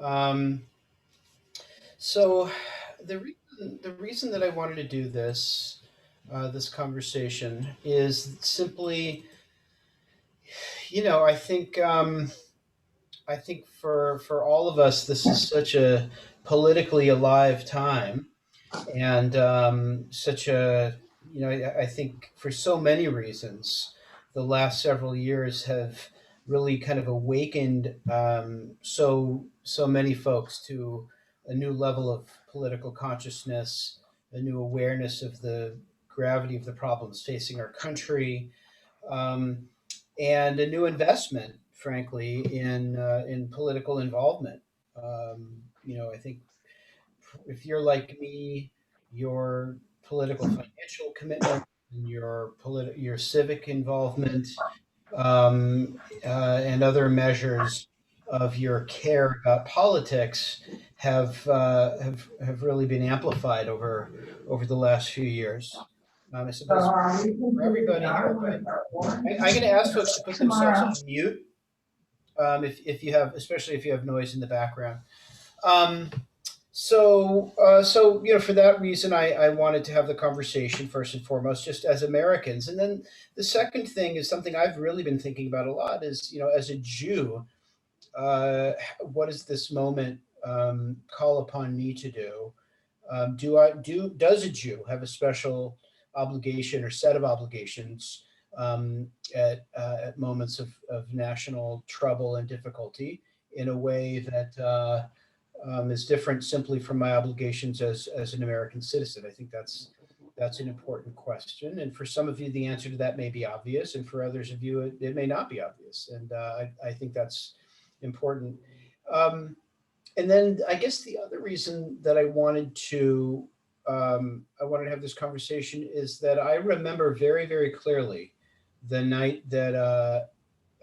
Um, so the reason that I wanted to do this conversation is simply, I think for all of us, this is such a politically alive time, and such a I think for so many reasons, the last several years have really kind of awakened so many folks to a new level of political consciousness, a new awareness of the gravity of the problems facing our country, um, and a new investment, frankly, in political involvement. I think if you're like me, your political financial commitment and your civic involvement, and other measures of your care about politics have really been amplified over the last few years. I suppose for everybody here, but I'm going to ask folks to put themselves on mute, if you have, especially if you have noise in the background. Um, so for that reason, I wanted to have the conversation first and foremost, just as Americans, and then the second thing is something I've really been thinking about a lot. Is as a Jew, what does this moment call upon me to do? Does a Jew have a special obligation or set of obligations at moments of national trouble and difficulty in a way that is different simply from my obligations as an American citizen? I think that's an important question, and for some of you, the answer to that may be obvious, and for others of you, it may not be obvious, and I think that's important. Um, and then I guess the other reason that I wanted to have this conversation is that I remember very, very clearly the night that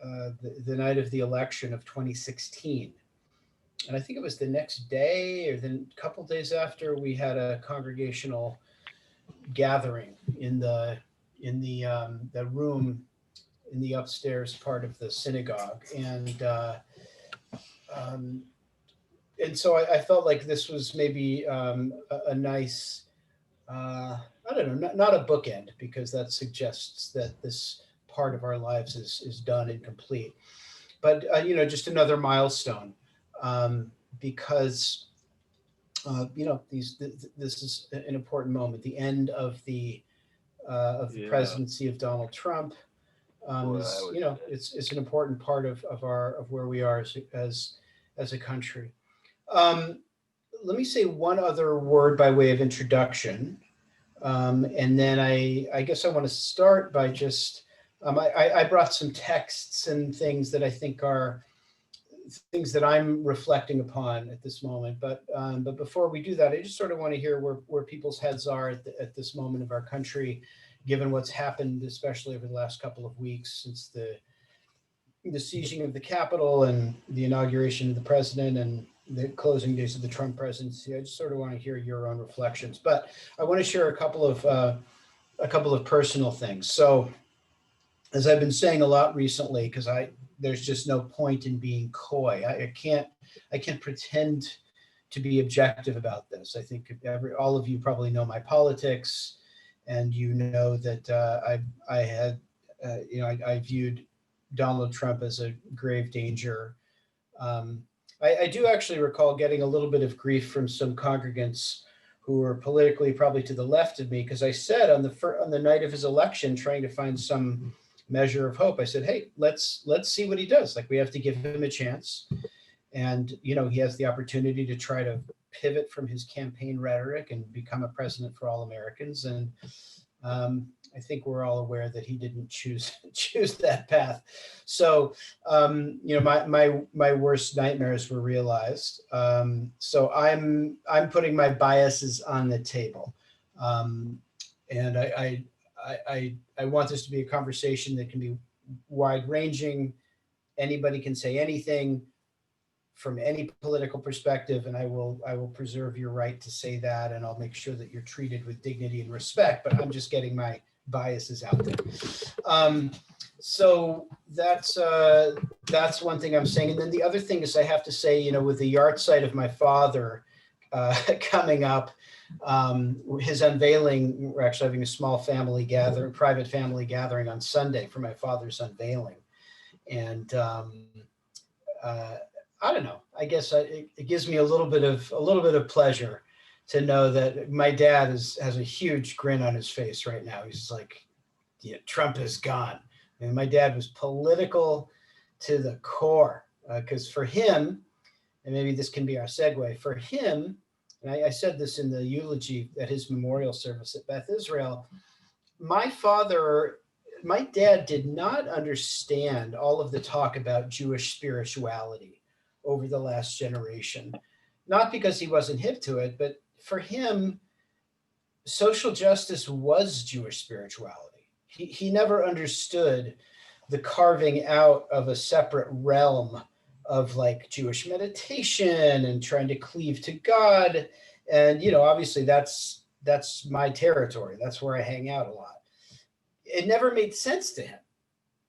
the night of the election of 2016, and I think it was the next day or then a couple days after, we had a congregational gathering in the room in the upstairs part of the synagogue, um, and so I felt like this was maybe a nice, I don't know, not a bookend, because that suggests that this part of our lives is done and complete, but just another milestone, because this is an important moment, the end of the Yeah. presidency of Donald Trump. Boy, I Is was. it's an important part of where we are as a country. Um, Let me say one other word by way of introduction, and then I guess I want to start by just I brought some texts and things that I think are things that I'm reflecting upon at this moment. But before we do that, I just sort of want to hear where people's heads are at this moment of our country, given what's happened, especially over the last couple of weeks since the sieging of the Capitol and the inauguration of the president and the closing days of the Trump presidency. I just sort of want to hear your own reflections, but I want to share a couple of personal things. So, as I've been saying a lot recently, because I there's just no point in being coy. I can't pretend to be objective about this. I think all of you probably know my politics, and you know that I had I viewed Donald Trump as a grave danger. Um, I do actually recall getting a little bit of grief from some congregants who were politically probably to the left of me, because I said on the night of his election, trying to find some measure of hope, I said, "Hey, let's see what he does. Like, we have to give him a chance, and he has the opportunity to try to pivot from his campaign rhetoric and become a president for all Americans." And I think we're all aware that he didn't choose that path. So my worst nightmares were realized. So I'm putting my biases on the table, um, and I want this to be a conversation that can be wide ranging. Anybody can say anything from any political perspective, and I will preserve your right to say that, and I'll make sure that you're treated with dignity and respect. But I'm just getting biases out there. So that's one thing I'm saying. And then the other thing is I have to say, you know, with the yard site of my father coming up, his unveiling, we're actually having a small family gathering, private family gathering on Sunday for my father's unveiling. And I don't know, I guess it gives me a little bit of pleasure to know that my dad has a huge grin on his face right now. He's like, yeah, Trump is gone. And my dad was political to the core, because for him, and maybe this can be our segue, for him, and I said this in the eulogy at his memorial service at Beth Israel, my dad did not understand all of the talk about Jewish spirituality over the last generation. Not because he wasn't hip to it, but for him, social justice was Jewish spirituality. He never understood the carving out of a separate realm of like Jewish meditation and trying to cleave to God. And, you know, obviously that's my territory. That's where I hang out a lot. It never made sense to him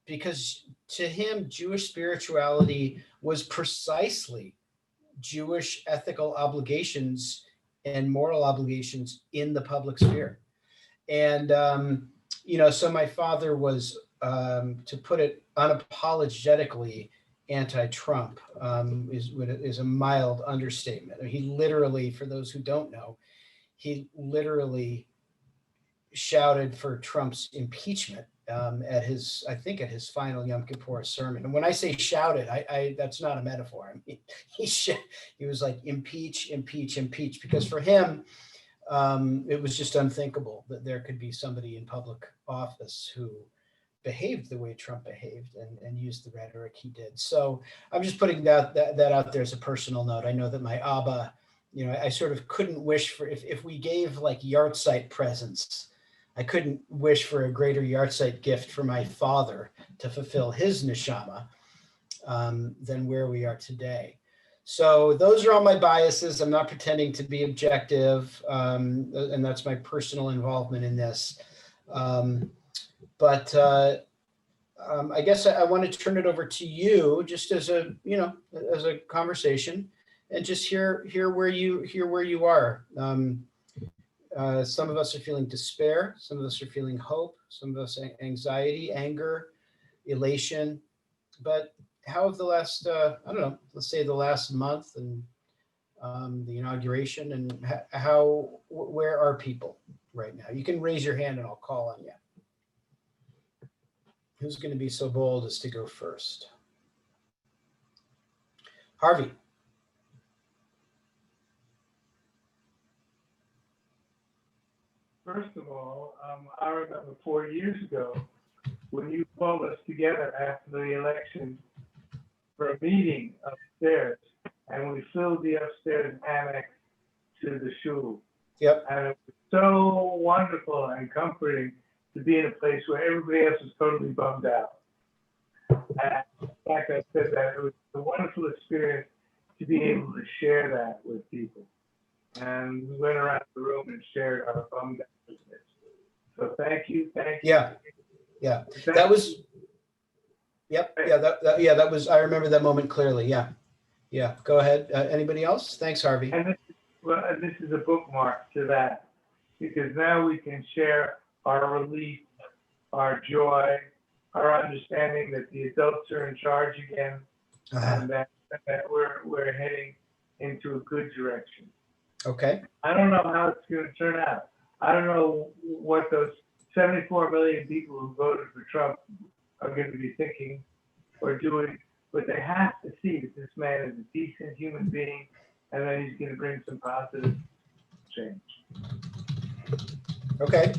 because to him, Jewish spirituality was precisely Jewish ethical obligations and moral obligations in the public sphere. And, you know, so my father was, to put it unapologetically, anti-Trump, is a mild understatement. He literally, for those who don't know, he shouted for Trump's impeachment at his final Yom Kippur sermon. And when I say shouted, I that's not a metaphor. I mean, he was like, impeach, impeach, impeach, because for him, it was just unthinkable that there could be somebody in public office who behaved the way Trump behaved and used the rhetoric he did. So I'm just putting that out there as a personal note. I know that my Abba, you know, I sort of couldn't wish for, if we gave like yahrzeit presents, I couldn't wish for a greater yahrzeit gift for my father to fulfill his neshama than where we are today. So those are all my biases. I'm not pretending to be objective, and that's my personal involvement in this. But I guess I want to turn it over to you, just as a conversation, and just hear where you are. Some of us are feeling despair. Some of us are feeling hope. Some of us anxiety, anger, elation. But how have the last, let's say the last month and the inauguration, and where are people right now? You can raise your hand and I'll call on you. Who's going to be so bold as to go first? Harvey. First of all, I remember 4 years ago when you called us together after the election for a meeting upstairs, and we filled the upstairs annex to the shul. Yep. And it was so wonderful and comforting to be in a place where everybody else was totally bummed out. And in fact, I said that it was a wonderful experience to be able to share that with people. And we went around the room and shared our bummed outness. So thank you. Yeah. That was. Yep. Yeah. That was. I remember that moment clearly. Yeah. Go ahead. Anybody else? Thanks, Harvey. And this is a bookmark to that, because now we can share our relief, our joy, our understanding that the adults are in charge again, and that we're heading into a good direction. Okay. I don't know how it's going to turn out. I don't know what those 74 million people who voted for Trump are going to be thinking or doing, but they have to see that this man is a decent human being and that he's going to bring some positive change. Okay.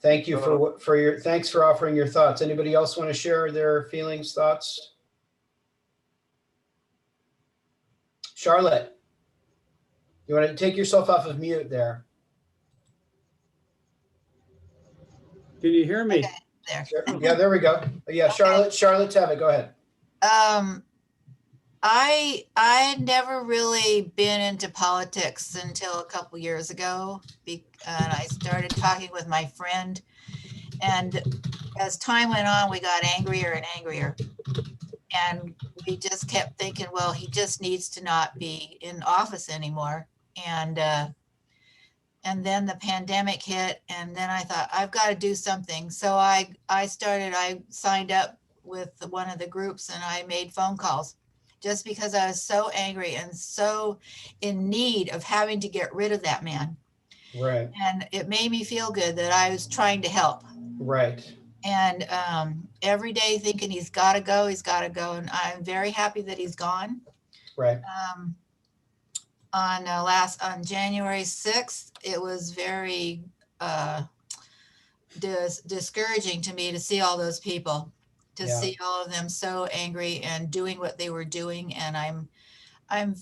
Thank you thanks for offering your thoughts. Anybody else want to share their feelings, thoughts? Charlotte, you want to take yourself off of mute there? Can you hear me? Okay, there. Yeah, there we go. Yeah, Charlotte Tevitt, go ahead. I never really been into politics until a couple years ago, and I started talking with my friend, And as time went on, we got angrier and angrier. And we just kept thinking, well, he just needs to not be in office anymore. And then the pandemic hit, and then I thought, I've got to do something. So I signed up with one of the groups, and I made phone calls just because I was so angry and so in need of having to get rid of that man. Right. And it made me feel good that I was trying to help. Right. And every day thinking he's got to go. And I'm very happy that he's gone. Right. On January 6th, it was very discouraging to me to see all those people, to see all of them so angry and doing what they were doing. And I'm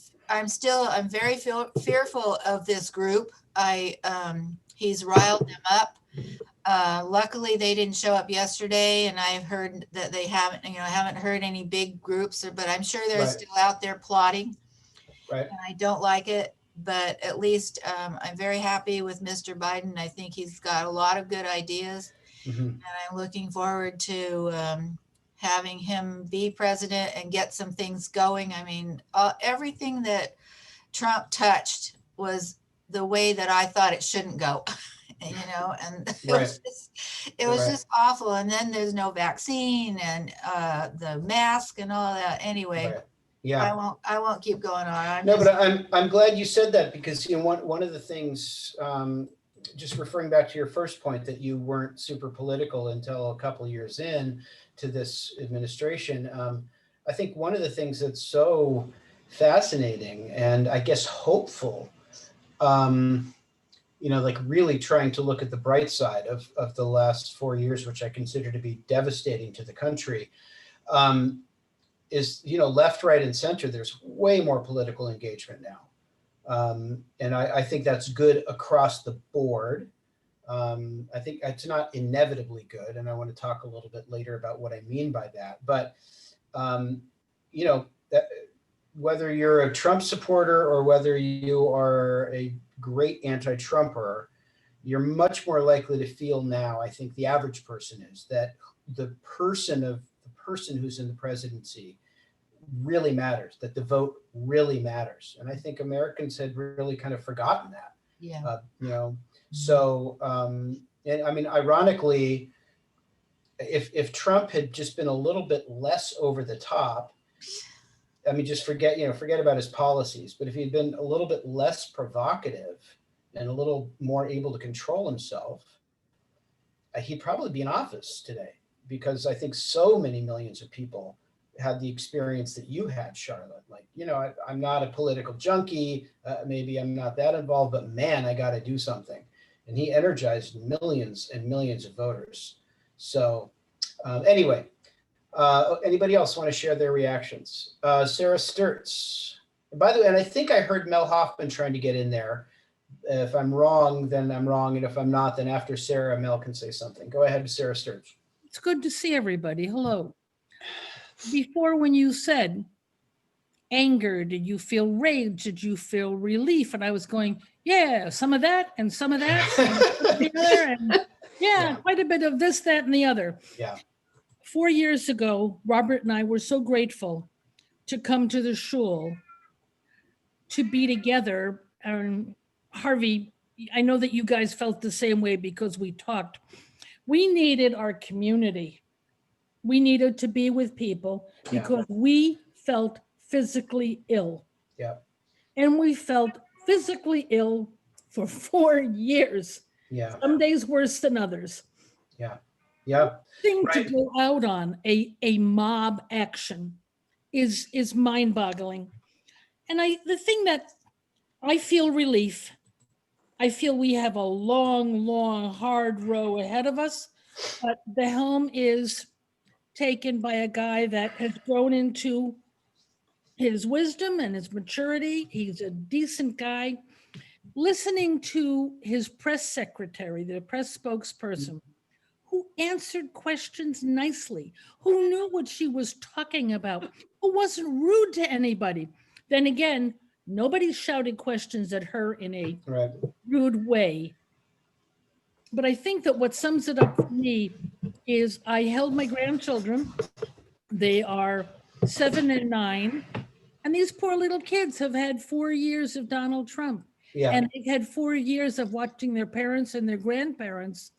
very fearful of this group. He's riled them up. Luckily they didn't show up yesterday, and I've heard that they haven't heard any big groups, but I'm sure they're still out there plotting. Right. And I don't like it, but at least I'm very happy with Mr. Biden. I think he's got a lot of good ideas, and I'm looking forward to having him be president and get some things going. I mean, everything that Trump touched was the way that I thought it shouldn't go. And it was just awful. And then there's no vaccine, and the mask and all that. Anyway, yeah, I won't keep going on. But I'm glad you said that, because one of the things, just referring back to your first point, that you weren't super political until a couple of years in to this administration. I think one of the things that's so fascinating and I guess hopeful, like really trying to look at the bright side of the last 4 years, which I consider to be devastating to the country, is, left, right, and center, there's way more political engagement now. And I think that's good across the board. I think it's not inevitably good, and I want to talk a little bit later about what I mean by that. But, whether you're a Trump supporter or whether you are a great anti-Trumper, you're much more likely to feel now, I think the average person is, that the person who's in the presidency really matters, that the vote really matters. And I think Americans had really kind of forgotten that. Yeah. So, and I mean, ironically, if Trump had just been a little bit less over the top, I mean, just forget about his policies, but if he'd been a little bit less provocative and a little more able to control himself, he'd probably be in office today, because I think so many millions of people had the experience that you had, Charlotte. Like, I'm not a political junkie. Maybe I'm not that involved, but man, I got to do something. And he energized millions and millions of voters. So anyway, anybody else want to share their reactions? Sarah Sturtz. By the way, and I think I heard Mel Hoffman trying to get in there. If I'm wrong, then I'm wrong. And if I'm not, then after Sarah, Mel can say something. Go ahead, Sarah Sturtz. It's good to see everybody. Hello. Before, when you said anger, did you feel rage? Did you feel relief? And I was going, yeah, some of that and some of that. And quite a bit of this, that, and the other. Yeah. 4 years ago, Robert and I were so grateful to come to the shul, to be together. And Harvey, I know that you guys felt the same way because we talked. We needed our community. We needed to be with people because we felt physically ill. Yeah. And we felt physically ill for 4 years. Yeah. Some days worse than others. Yeah. Yeah. Thing to go out on a mob action is mind-boggling. And the thing that I feel relief. I feel we have a long, long, hard row ahead of us, but the helm is taken by a guy that has grown into his wisdom and his maturity. He's a decent guy. Listening to his press secretary, the press spokesperson, who answered questions nicely, who knew what she was talking about, who wasn't rude to anybody. Then again, nobody shouted questions at her in a rude way. But I think that what sums it up for me is I held my grandchildren. They are 7 and 9. And these poor little kids have had 4 years of Donald Trump. Yeah. And they've had 4 years of watching their parents and their grandparents.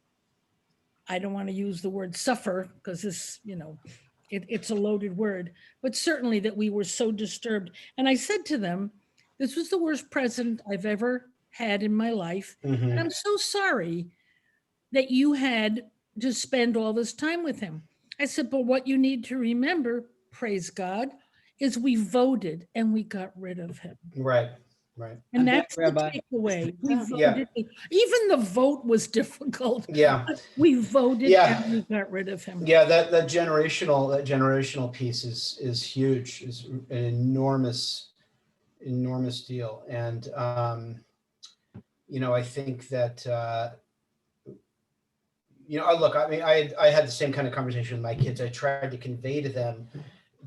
I don't want to use the word suffer because this, it's a loaded word, but certainly that we were so disturbed. And I said to them, this was the worst president I've ever had in my life. Mhm. And I'm so sorry that you had to spend all this time with him. I said, but what you need to remember, praise God, is we voted and we got rid of him. Right. Right. And I'm back, that's the Rabbi. takeaway. We Yeah. voted. Even the vote was difficult. Yeah. But we voted Yeah. and we got rid of him. Yeah. That generational piece is huge. Is an enormous deal. And I think that look, I mean, I had the same kind of conversation with my kids. I tried to convey to them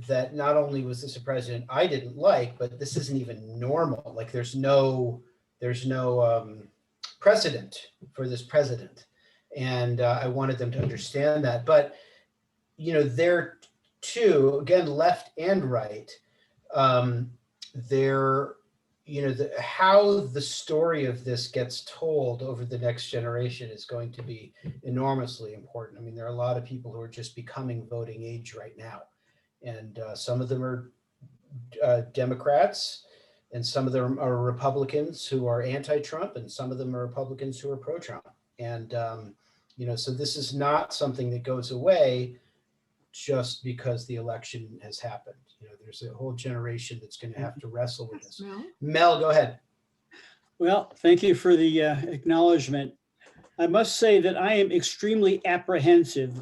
that not only was this a president I didn't like, but this isn't even normal. Like there's no precedent for this president. And I wanted them to understand that. But, they're too, again, left and right, they're, how the story of this gets told over the next generation is going to be enormously important. I mean, there are a lot of people who are just becoming voting age right now. And some of them are Democrats, and some of them are Republicans who are anti-Trump, and some of them are Republicans who are pro-Trump. And, so this is not something that goes away just because the election has happened. There's a whole generation that's going to have to wrestle with this. Mel, go ahead. Well, thank you for the acknowledgement. I must say that I am extremely apprehensive,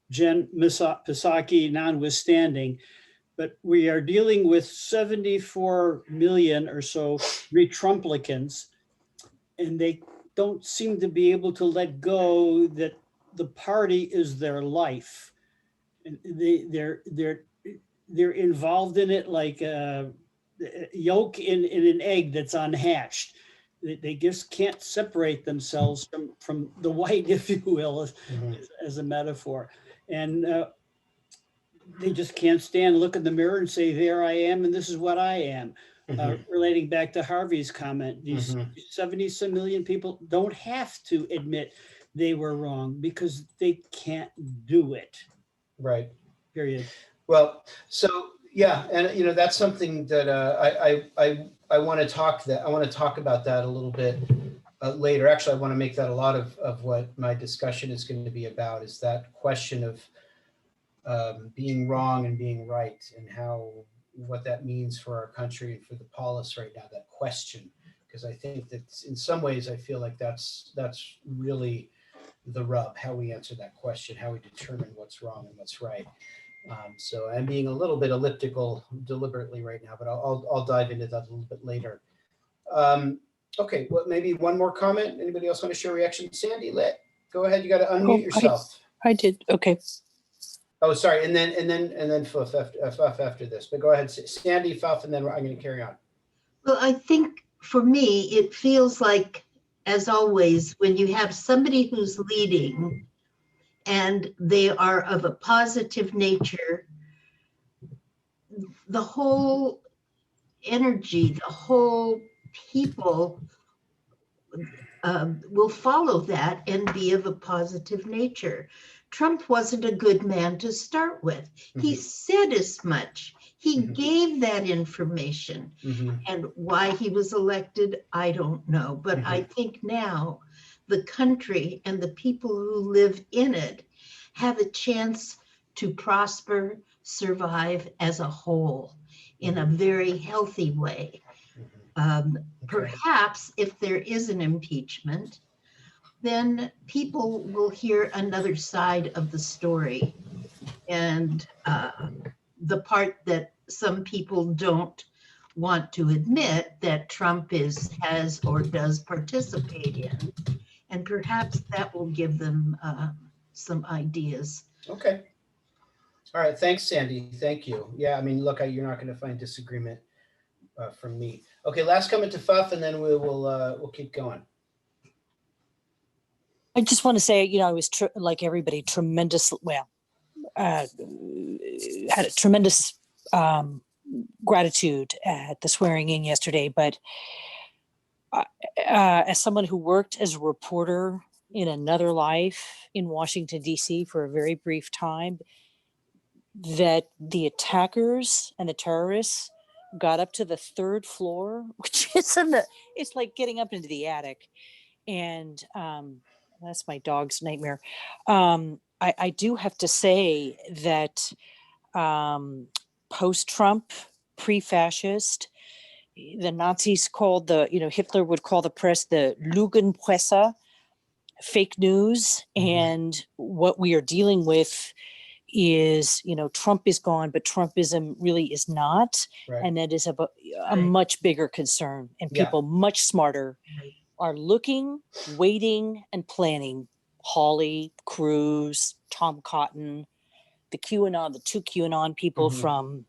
Jen Psaki notwithstanding, but we are dealing with 74 million or so Retrumplicans, and they don't seem to be able to let go that the party is their life. And they're involved in it like a yolk in an egg that's unhatched. They just can't separate themselves from the white, if you will, as a metaphor. And they just can't stand, look in the mirror and say, there I am, and this is what I am. Relating back to Harvey's comment, these 70-some million people don't have to admit they were wrong because they can't do it. Right. Period. Well, so yeah, and that's something that I want to talk about that a little bit later. Actually, I want to make that a lot of what my discussion is going to be about, is that question of being wrong and being right, and what that means for our country and for the polis right now, that question. Because I think that in some ways I feel like that's really the rub, how we answer that question, how we determine what's wrong and what's right. So I'm being a little bit elliptical deliberately right now, but I'll dive into that a little bit later. Okay, well, maybe one more comment. Anybody else want to share reaction? Sandy, go ahead. You got to unmute yourself. I did. Okay. Oh, sorry. And then Fuff after this. But go ahead, Sandy, Fuff, and then I'm going to carry on. Well, I think for me, it feels like, as always, when you have somebody who's leading and they are of a positive nature, the whole energy, the whole people will follow that and be of a positive nature. Trump wasn't a good man to start with. He said as much. He gave that information. And why he was elected, I don't know. But I think now the country and the people who live in it have a chance to prosper, survive as a whole in a very healthy way. Perhaps if there is an impeachment, then people will hear another side of the story. And the part that some people don't want to admit that Trump has or does participate in. And perhaps that will give them some ideas. Okay. All right. Thanks, Sandy. Thank you. Yeah, I mean, look, you're not going to find disagreement from me. Okay, last comment to Fuff, and then we'll keep going. I just want to say, I was like everybody, tremendous. Well, had a tremendous gratitude at the swearing in yesterday. But as someone who worked as a reporter in another life in Washington, D.C. for a very brief time, that the attackers and the terrorists got up to the third floor, which is it's like getting up into the attic. And that's my dog's nightmare. I do have to say that post-Trump, pre-fascist, the Nazis called Hitler would call the press the Lügenpresse, fake news. And what we are dealing with is, Trump is gone, but Trumpism really is not. Right. And that is a much bigger concern. And people much smarter are looking, waiting, and planning. Hawley, Cruz, Tom Cotton, the two QAnon people from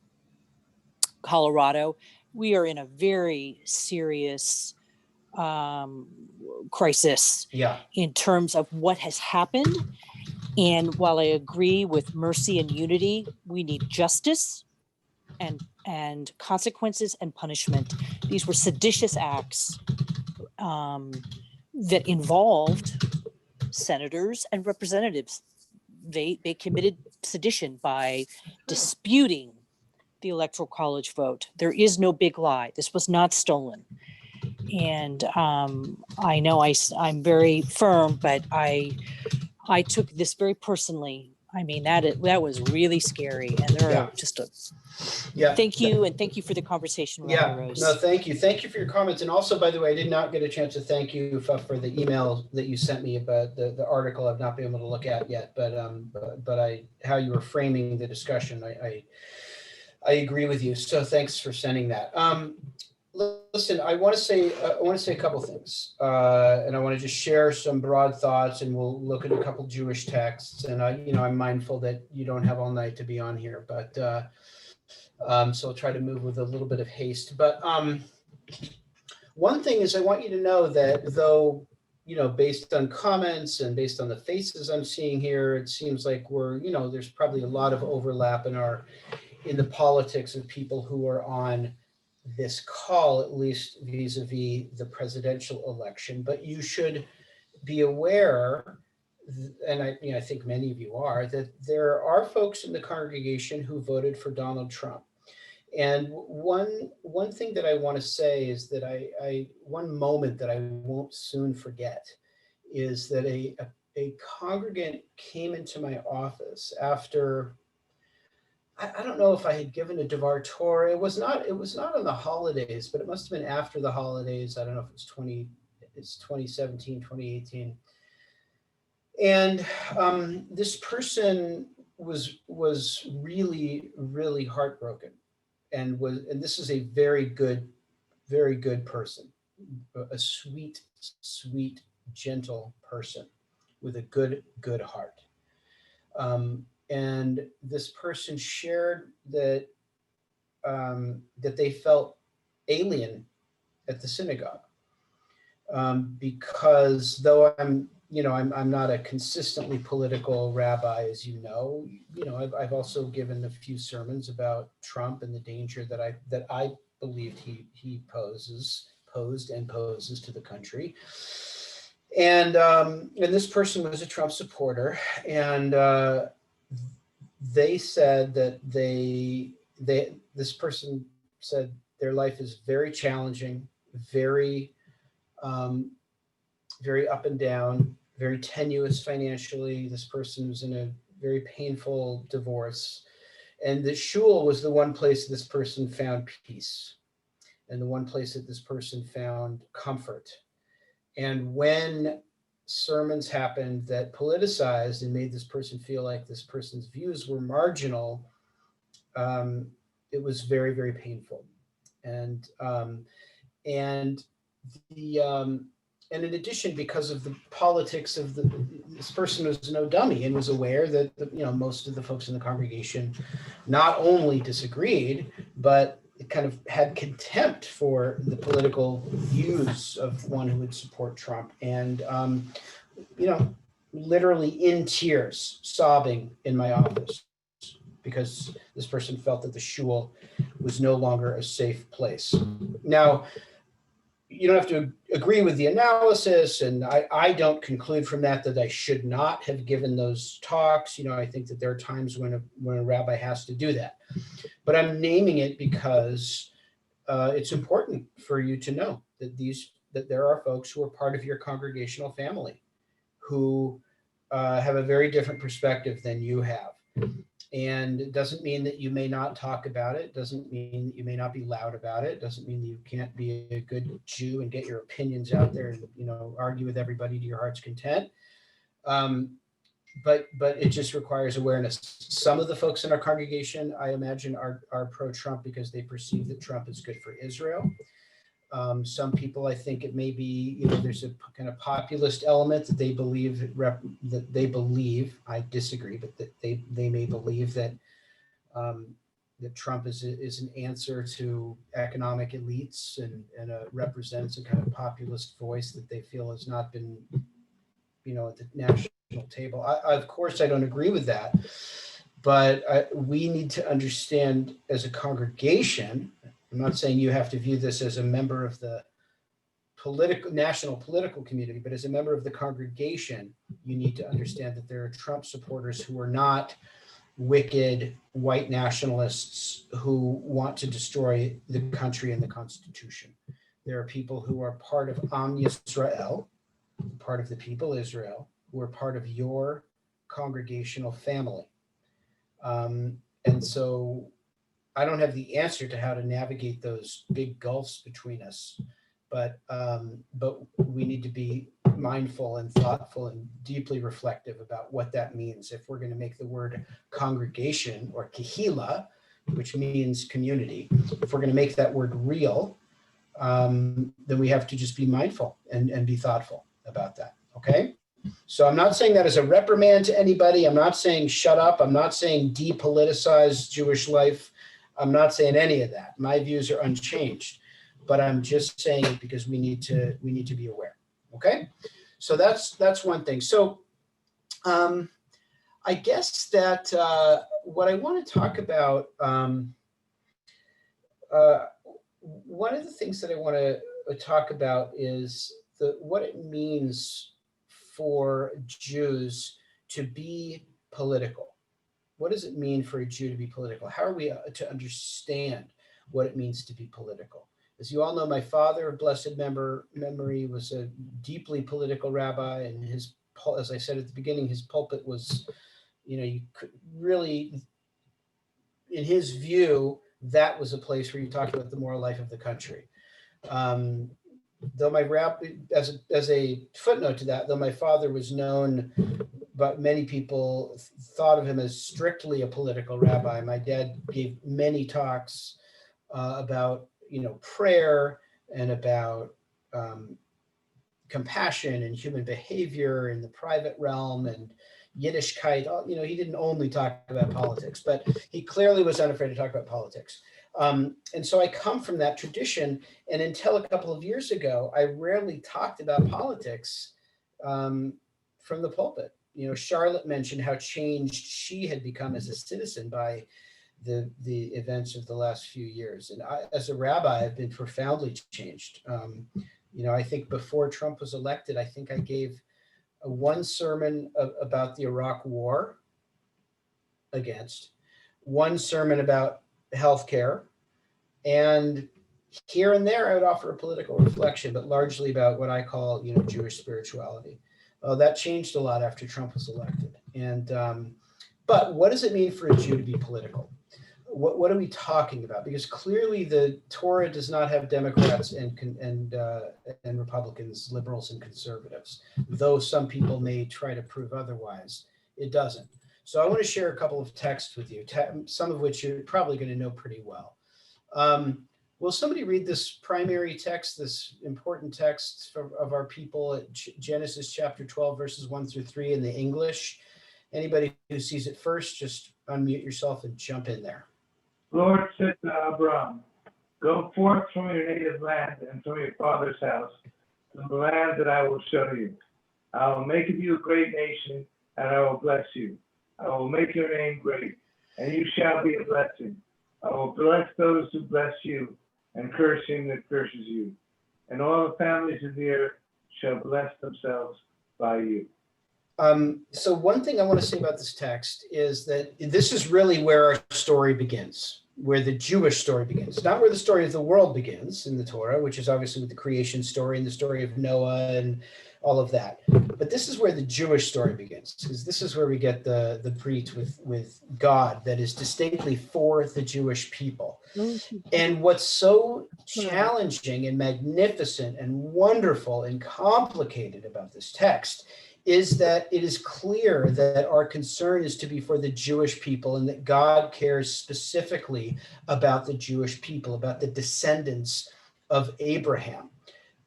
Colorado. We are in a very serious crisis in terms of what has happened. And while I agree with mercy and unity, we need justice and consequences and punishment. These were seditious acts that involved senators and representatives. They committed sedition by disputing the Electoral College vote. There is no big lie. This was not stolen. And I know I'm very firm, but I took this very personally. I mean, that was really scary. And there are just thank you. And thank you for the conversation, Rabbi Rose. No, thank you. Thank you for your comments. And also, by the way, I did not get a chance to thank you for the email that you sent me about the article I've not been able to look at yet, but how you were framing the discussion, I agree with you. So thanks for sending that. Listen, I want to say a couple things, and I want to just share some broad thoughts, and we'll look at a couple Jewish texts. And I'm mindful that you don't have all night to be on here, but so I'll try to move with a little bit of haste. But one thing is, I want you to know that though, based on comments and based on the faces I'm seeing here, it seems like there's probably a lot of overlap in the politics of people who are on this call, at least vis-a-vis the presidential election. But you should be aware, and I think many of you are, that there are folks in the congregation who voted for Donald Trump. And one thing that I want to say is that one moment that I won't soon forget is that a congregant came into my office after, I don't know if I had given a Devar Torah. It was not on the holidays, but it must have been after the holidays. I don't know if it's 2017, 2018. And this person was really, really heartbroken, and this is a very good person, a sweet, gentle person with a good heart. And this person shared that they felt alien at the synagogue because though I'm not a consistently political rabbi, as you know, I've also given a few sermons about Trump and the danger that I believed he posed to the country. And this person was a Trump supporter, and they said that this person said their life is very challenging, very up and down, very tenuous financially. This person was in a very painful divorce, and the shul was the one place this person found peace, and the one place that this person found comfort. And when sermons happened that politicized and made this person feel like this person's views were marginal, it was very, very painful. And in addition, because of the politics of this person was no dummy and was aware that most of the folks in the congregation not only disagreed, but kind of had contempt for the political views of one who would support Trump. And literally in tears, sobbing in my office because this person felt that the shul was no longer a safe place. Now, you don't have to agree with the analysis, and I don't conclude from that I should not have given those talks. I think that there are times when a rabbi has to do that. But I'm naming it because it's important for you to know that there are folks who are part of your congregational family who have a very different perspective than you have. And it doesn't mean that you may not talk about it. Doesn't mean that you may not be loud about it. Doesn't mean that you can't be a good Jew and get your opinions out there and argue with everybody to your heart's content. But it just requires awareness. Some of the folks in our congregation, I imagine, are pro-Trump because they perceive that Trump is good for Israel. Some people, I think it may be, there's a kind of populist element that they believe, I disagree, but that they may believe that that Trump is an answer to economic elites and represents a kind of populist voice that they feel has not been, at the national table. Of course, I don't agree with that, but we need to understand as a congregation. I'm not saying you have to view this as a member of the national political community, but as a member of the congregation, you need to understand that there are Trump supporters who are not wicked white nationalists who want to destroy the country and the Constitution. There are people who are part of Am Yisrael, part of the people Israel, who are part of your congregational family. And so I don't have the answer to how to navigate those big gulfs between us, but we need to be mindful and thoughtful and deeply reflective about what that means. If we're going to make the word congregation or kehila, which means community, if we're going to make that word real, then we have to just be mindful and be thoughtful about that. Okay. So I'm not saying that as a reprimand to anybody. I'm not saying shut up. I'm not saying depoliticize Jewish life. I'm not saying any of that. My views are unchanged, but I'm just saying it because we need to be aware. Okay, so that's one thing. So I guess that what I want to talk about, one of the things that I want to talk about is what it means for Jews to be political. What does it mean for a Jew to be political? How are we to understand what it means to be political? As you all know, my father, of blessed memory, was a deeply political rabbi, and as I said at the beginning, his pulpit was, you could really, in his view, that was a place where you talked about the moral life of the country. Though as a footnote to that, though my father was known, but many people thought of him as strictly a political rabbi, my dad gave many talks about prayer and about compassion and human behavior in the private realm and Yiddishkeit. He didn't only talk about politics, but he clearly was unafraid to talk about politics. And so I come from that tradition, and until a couple of years ago, I rarely talked about politics from the pulpit. Charlotte mentioned how changed she had become as a citizen by the events of the last few years. And I, as a rabbi, I've been profoundly changed. I think before Trump was elected, I think I gave one sermon about the Iraq War one sermon about healthcare, and here and there I would offer a political reflection, but largely about what I call, Jewish spirituality. That changed a lot after Trump was elected. And but what does it mean for a Jew to be political? What are we talking about? Because clearly the Torah does not have Democrats and Republicans, liberals and conservatives, though some people may try to prove otherwise. It doesn't. So I want to share a couple of texts with you, some of which you're probably going to know pretty well. Will somebody read this primary text, this important text of our people at Genesis chapter 12, verses 1-3 in the English? Anybody who sees it first, just unmute yourself and jump in there. Lord said to Abram, go forth from your native land and from your father's house to the land that I will show you. I will make of you a great nation, and I will bless you. I will make your name great, and you shall be a blessing. I will bless those who bless you, and curse him that curses you. And all the families of the earth shall bless themselves by you. So one thing I want to say about this text is that this is really where our story begins, where the Jewish story begins, not where the story of the world begins in the Torah, which is obviously with the creation story and the story of Noah and all of that. But this is where the Jewish story begins, because this is where we get the Brit with God that is distinctly for the Jewish people. And what's so challenging and magnificent and wonderful and complicated about this text is that it is clear that our concern is to be for the Jewish people, and that God cares specifically about the Jewish people, about the descendants of Abraham.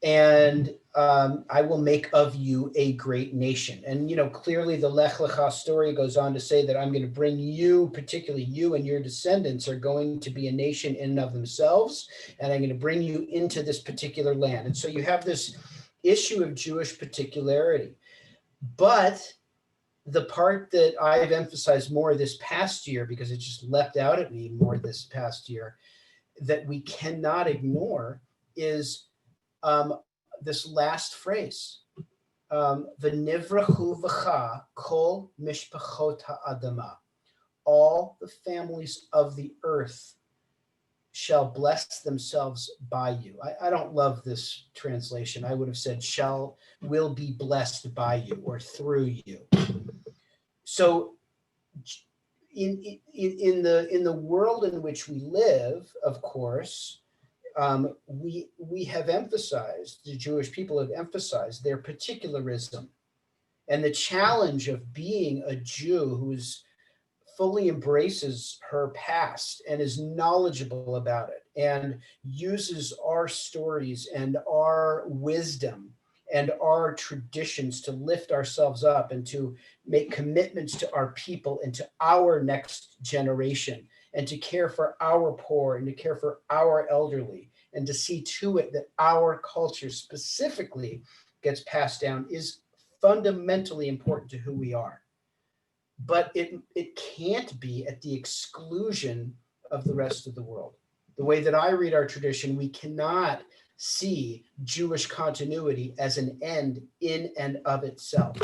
And I will make of you a great nation. And, clearly the Lech Lecha story goes on to say that I'm going to bring you, particularly you and your descendants, are going to be a nation in and of themselves. And I'm going to bring you into this particular land. And so you have this issue of Jewish particularity. But the part that I've emphasized more this past year, because it just leapt out at me more this past year, that we cannot ignore is this last phrase, V'nivrachu v'cha kol mishpachot ha'adama. All the families of the earth shall bless themselves by you. I don't love this translation. I would have said will be blessed by you or through you. So in the world in which we live, of course, we have emphasized, the Jewish people have emphasized their particularism and the challenge of being a Jew who is fully embraces her past and is knowledgeable about it and uses our stories and our wisdom and our traditions to lift ourselves up and to make commitments to our people and to our next generation and to care for our poor and to care for our elderly and to see to it that our culture specifically gets passed down is fundamentally important to who we are. But it can't be at the exclusion of the rest of the world. The way that I read our tradition, we cannot see Jewish continuity as an end in and of itself.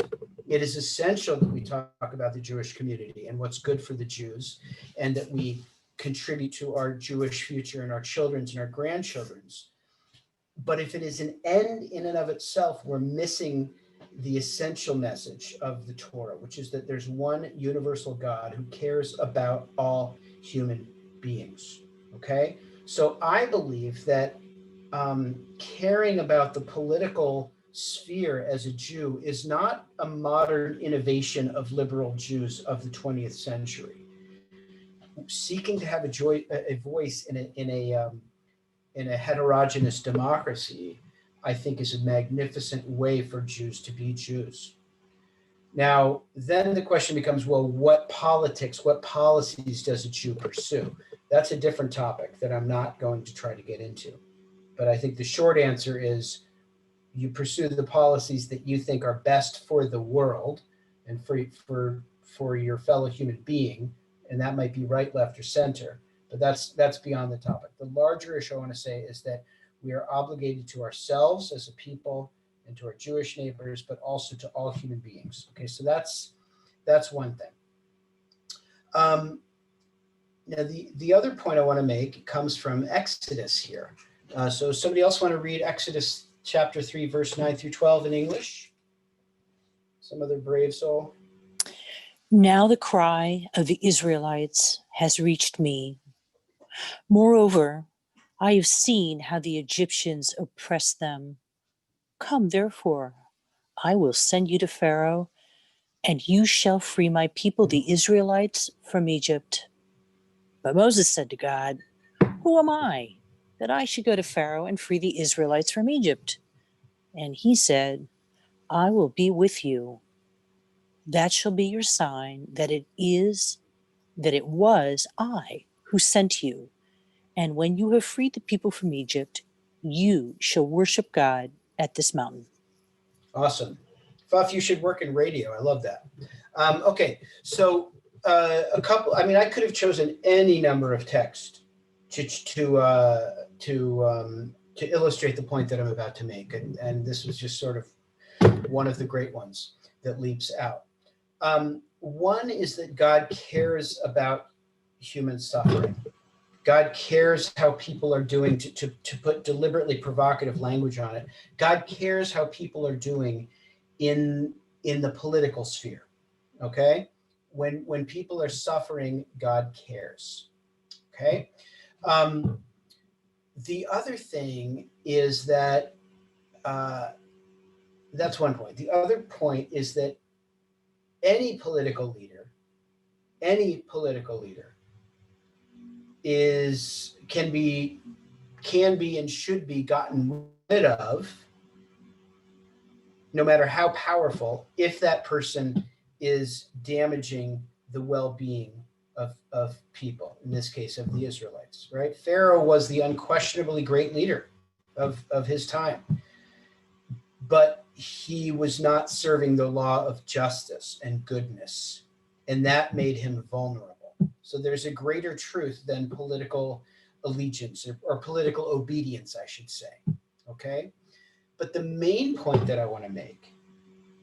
It is essential that we talk about the Jewish community and what's good for the Jews, and that we contribute to our Jewish future and our children's and our grandchildren's. But if it is an end in and of itself, we're missing the essential message of the Torah, which is that there's one universal God who cares about all human beings. Okay, so I believe that caring about the political sphere as a Jew is not a modern innovation of liberal Jews of the 20th century. Seeking to have a voice in a heterogeneous democracy, I think, is a magnificent way for Jews to be Jews. Now, then the question becomes, well, what politics, what policies does a Jew pursue? That's a different topic that I'm not going to try to get into. But I think the short answer is you pursue the policies that you think are best for the world and for your fellow human being, and that might be right, left, or center. But that's beyond the topic. The larger issue I want to say is that we are obligated to ourselves as a people and to our Jewish neighbors, but also to all human beings. Okay, so that's one thing. Now, the other point I want to make comes from Exodus here. So somebody else want to read Exodus chapter 3, verse 9 through 12 in English? Some other brave soul? Now the cry of the Israelites has reached me. Moreover, I have seen how the Egyptians oppress them. Come, therefore, I will send you to Pharaoh, and you shall free my people, the Israelites, from Egypt. But Moses said to God, who am I, that I should go to Pharaoh and free the Israelites from Egypt? And he said, I will be with you. That shall be your sign that it was I who sent you. And when you have freed the people from Egypt, you shall worship God at this mountain. Awesome. Buff, you should work in radio. I love that. Okay, so a couple. I mean, I could have chosen any number of text to illustrate the point that I'm about to make, and this was just sort of one of the great ones that leaps out. One is that God cares about human suffering. God cares how people are doing, to put deliberately provocative language on it. God cares how people are doing in the political sphere. Okay? When people are suffering, God cares. Okay? The other thing is that that's one point. The other point is that any political leader can be and should be gotten rid of, no matter how powerful, if that person is damaging the well-being of people, in this case of the Israelites, right? Pharaoh was the unquestionably great leader of his time, but he was not serving the law of justice and goodness, and that made him vulnerable. So there's a greater truth than political allegiance or political obedience, I should say. Okay? But the main point that I want to make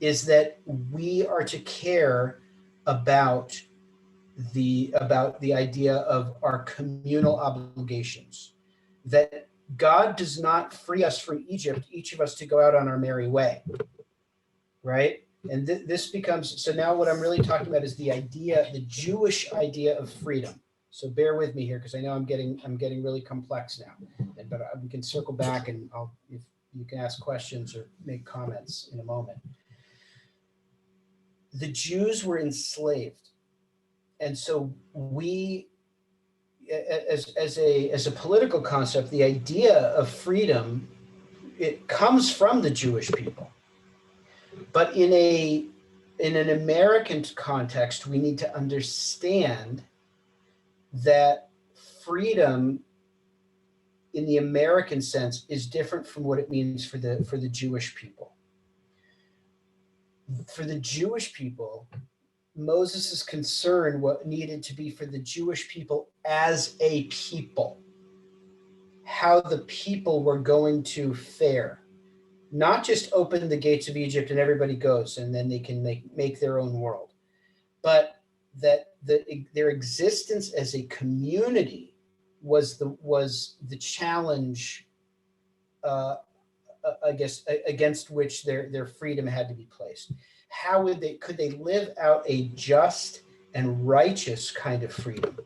is that we are to care about the idea of our communal obligations, that God does not free us from Egypt, each of us to go out on our merry way, right? And this becomes, so now what I'm really talking about is the Jewish idea of freedom. So bear with me here, because I know I'm getting really complex now, but we can circle back, and if you can ask questions or make comments in a moment. The Jews were enslaved, and so we, as a political concept, the idea of freedom, it comes from the Jewish people. But in an American context, we need to understand that freedom in the American sense is different from what it means for the Jewish people. For the Jewish people, Moses' concern what needed to be for the Jewish people as a people, how the people were going to fare. Not just open the gates of Egypt and everybody goes and then they can make their own world, but that their existence as a community was the challenge, I guess, against which their freedom had to be placed. How could they live out a just and righteous kind of freedom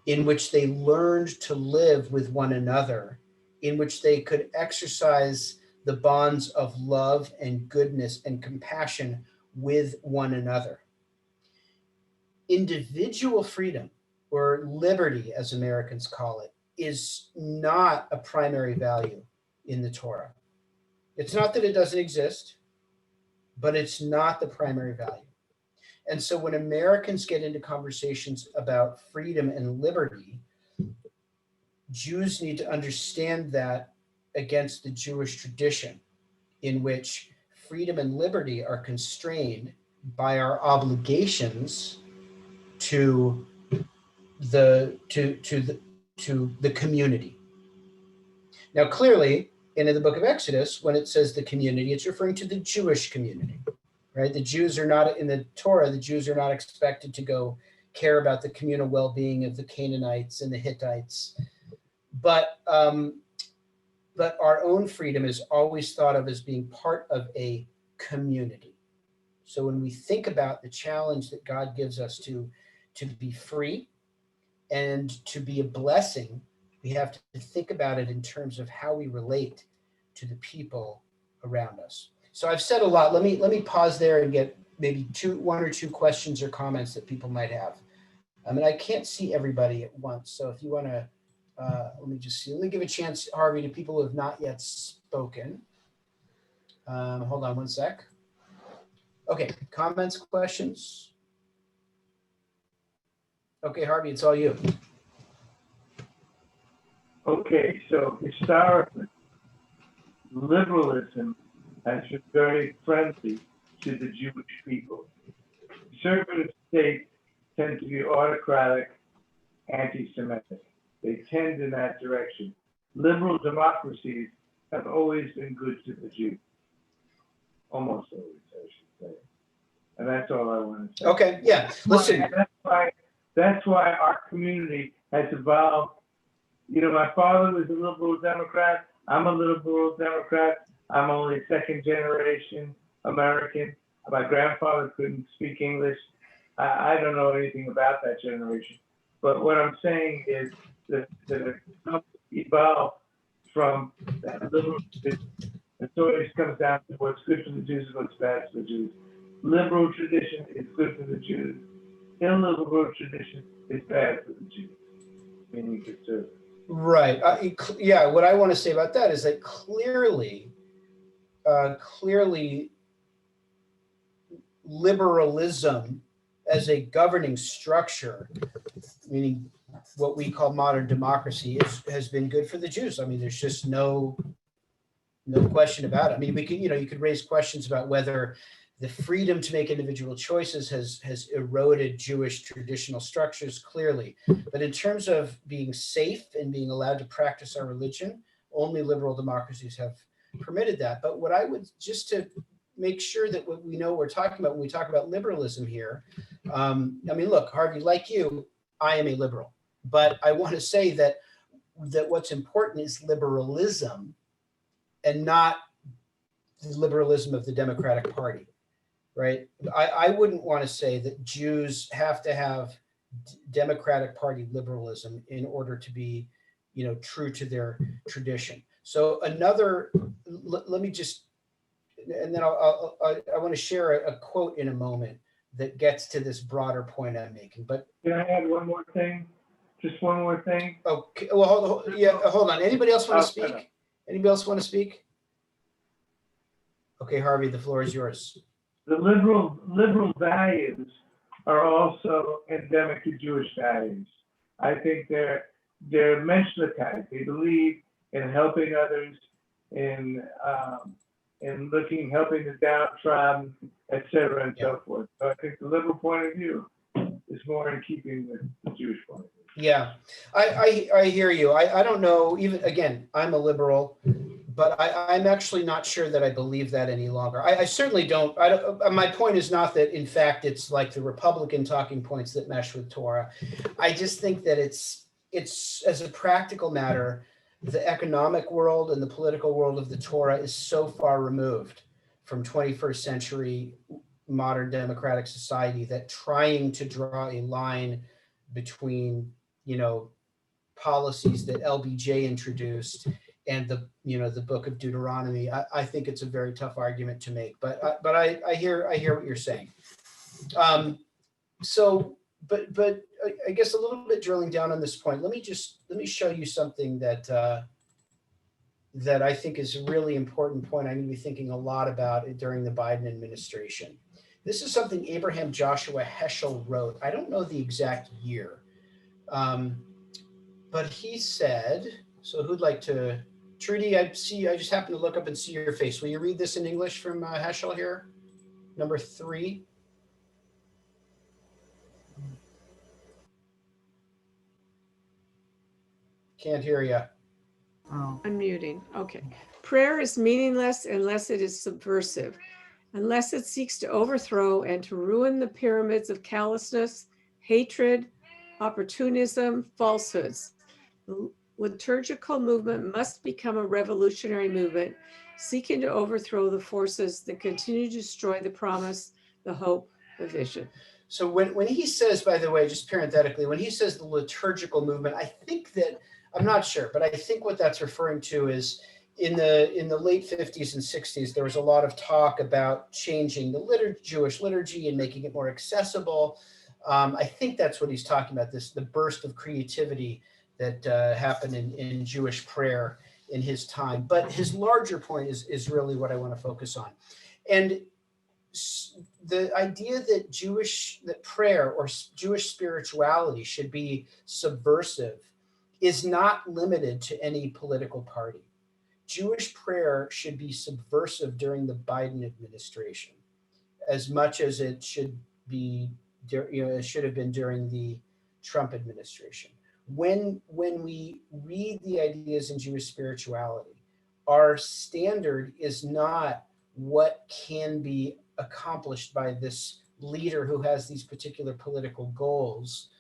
in which they learned to live with one another, in which they could exercise the bonds of love and goodness and compassion with one another. Individual freedom, or liberty as Americans call it, is not a primary value in the Torah. It's not that it doesn't exist, but it's not the primary value. And so when Americans get into conversations about freedom and liberty, Jews need to understand that against the Jewish tradition, in which freedom and liberty are constrained by our obligations to the community. Now, clearly, in the book of Exodus, when it says the community, it's referring to the Jewish community, right? The Jews are not, in the Torah, the Jews are not expected to go care about the communal well-being of the Canaanites and the Hittites. But our own freedom is always thought of as being part of a community. So when we think about the challenge that God gives us to be free and to be a blessing, we have to think about it in terms of how we relate to the people around us. So I've said a lot. Let me pause there and get maybe one or two questions or comments that people might have. I mean, I can't see everybody at once, so if you want to, let me give a chance, Harvey, to people who have not yet spoken. Hold on one sec. Okay, comments, questions? Okay, Harvey, it's all you. Okay, so historically, liberalism has been very friendly to the Jewish people. Conservative states tend to be autocratic, anti-Semitic. They tend in that direction. Liberal democracies have always been good to the Jews. Almost always, I should say. And that's all I want to say. Okay, yeah, listen. That's why our community has evolved. You know, my father was a liberal Democrat. I'm a liberal Democrat. I'm only second generation American. My grandfather couldn't speak English. I don't know anything about that generation. But what I'm saying is that it evolved from that liberal tradition. And so it comes down to what's good for the Jews and what's bad for the Jews. Liberal tradition is good for the Jews. Illiberal tradition is bad for the Jews, meaning conservative. Right. Yeah. What I want to say about that is that clearly, liberalism as a governing structure, meaning what we call modern democracy, has been good for the Jews. I mean, there's just no question about it. I mean, you could raise questions about whether the freedom to make individual choices has eroded Jewish traditional structures, clearly. But in terms of being safe and being allowed to practice our religion, only liberal democracies have permitted that. But what I would, just to make sure that what we know we're talking about when we talk about liberalism here, I mean, look, Harvey, like you, I am a liberal. But I want to say that what's important is liberalism and not the liberalism of the Democratic Party. Right. I wouldn't want to say that Jews have to have Democratic Party liberalism in order to be, true to their tradition. So let me just, and then I want to share a quote in a moment that gets to this broader point I'm making. But can I add one more thing? Just one more thing. Okay. Well, hold on. Anybody else want to speak? Anybody else want to speak? Okay, Harvey, the floor is yours. The liberal values are also endemic to Jewish values. I think they're menschlichkeit. They believe in helping others, in helping the downtrodden, etc., and so forth. So I think the liberal point of view is more in keeping with the Jewish point of view. Yeah, I hear you. I don't know. Even again, I'm a liberal. But I'm actually not sure that I believe that any longer. I certainly don't. My point is not that, in fact, it's like the Republican talking points that mesh with Torah. I just think that it's as a practical matter, the economic world and the political world of the Torah is so far removed from 21st century modern democratic society that trying to draw a line between, policies that LBJ introduced and the book of Deuteronomy, I think it's a very tough argument to make. But I hear what you're saying. So I guess a little bit drilling down on this point. Let me show you something that I think is a really important point. I'm going to be thinking a lot about it during the Biden administration. This is something Abraham Joshua Heschel wrote. I don't know the exact year, but he said. So who'd like to? Trudy, I just happened to look up and see your face. Will you read this in English from Heschel here? Number 3. Can't hear you. Oh. I'm muting. Okay. Prayer is meaningless unless it is subversive, unless it seeks to overthrow and to ruin the pyramids of callousness, hatred, opportunism, falsehoods. Liturgical movement must become a revolutionary movement, seeking to overthrow the forces that continue to destroy the promise, the hope, the vision. So when he says, by the way, just parenthetically, when he says the liturgical movement, I think that, I'm not sure, but I think what that's referring to is in the late 50s and 60s, there was a lot of talk about changing the Jewish liturgy and making it more accessible. I think that's what he's talking about, the burst of creativity that happened in Jewish prayer in his time. But his larger point is really what I want to focus on. And the idea that prayer or Jewish spirituality should be subversive is not limited to any political party. Jewish prayer should be subversive during the Biden administration. as much as it should be, it should have been during the Trump administration. When we read the ideas in Jewish spirituality, our standard is not what can be accomplished by this leader who has these particular political goals,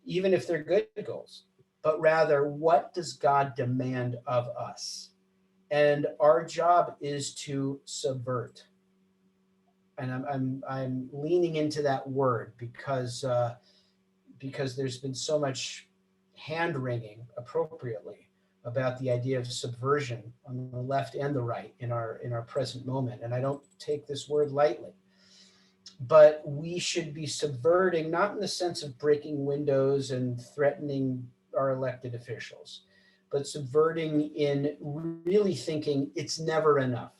even if they're good goals, but rather what does God demand of us? And our job is to subvert. And I'm leaning into that word because there's been so much hand wringing appropriately about the idea of subversion on the left and the right in our present moment. And I don't take this word lightly. But we should be subverting, not in the sense of breaking windows and threatening our elected officials, but subverting in really thinking it's never enough.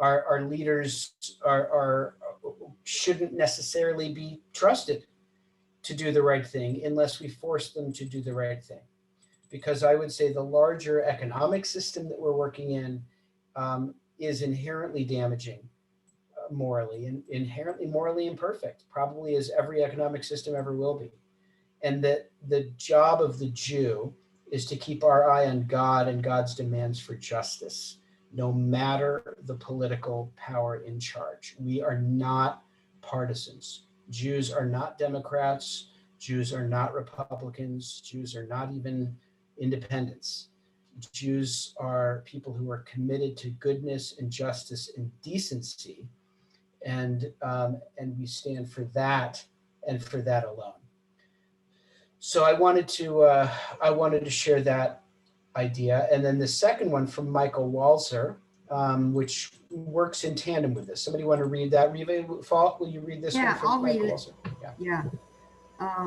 Our leaders shouldn't necessarily be trusted to do the right thing unless we force them to do the right thing. Because I would say the larger economic system that we're working in is inherently damaging morally, and inherently morally imperfect, probably as every economic system ever will be. And that the job of the Jew is to keep our eye on God and God's demands for justice, no matter the political power in charge. We are not partisans. Jews are not Democrats. Jews are not Republicans. Jews are not even independents. Jews are people who are committed to goodness and justice and decency. And we stand for that and for that alone. So I wanted to share that idea. And then the second one from Michael Walzer, which works in tandem with this. Somebody want to read that? Riva Falk, will you read this Yeah, one from I'll read Michael it. Walzer? Yeah.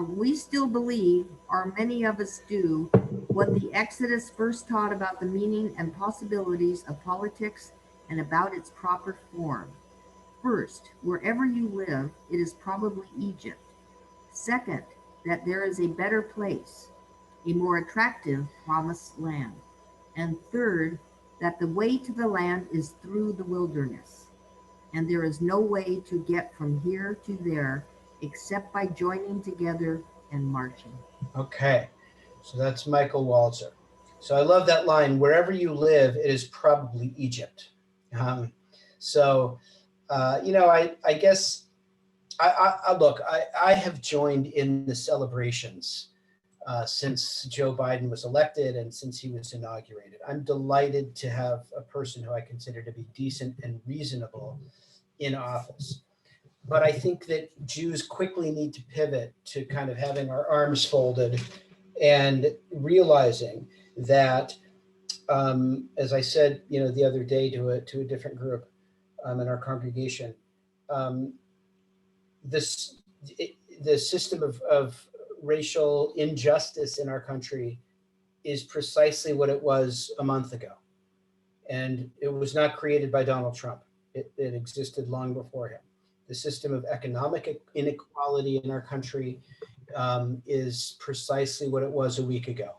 We still believe, or many of us do, what the Exodus first taught about the meaning and possibilities of politics and about its proper form. First, wherever you live, it is probably Egypt. Second, that there is a better place, a more attractive promised land. And third, that the way to the land is through the wilderness. And there is no way to get from here to there except by joining together and marching. Okay, so that's Michael Walzer. So I love that line, wherever you live, it is probably Egypt. I guess I have joined in the celebrations since Joe Biden was elected and since he was inaugurated. I'm delighted to have a person who I consider to be decent and reasonable in office. But I think that Jews quickly need to pivot to kind of having our arms folded and realizing that, as I said, the other day to a different group in our congregation, the system of racial injustice in our country is precisely what it was a month ago. And it was not created by Donald Trump. It existed long before him. The system of economic inequality in our country is precisely what it was a week ago.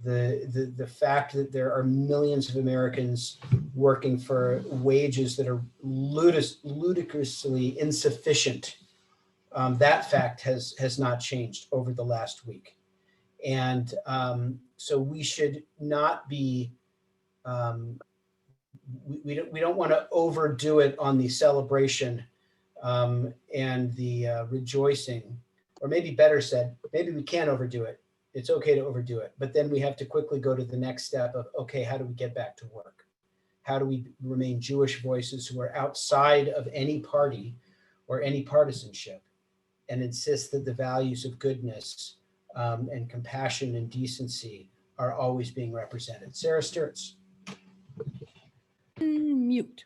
The fact that there are millions of Americans working for wages that are ludicrously insufficient, that fact has not changed over the last week. And so we should not be, we don't want to overdo it on the celebration and the rejoicing, or maybe better said, maybe we can overdo it. It's okay to overdo it, but then we have to quickly go to the next step of, okay, how do we get back to work? How do we remain Jewish voices who are outside of any party or any partisanship and insist that the values of goodness and compassion and decency are always being represented? Sarah Sturz. Mute.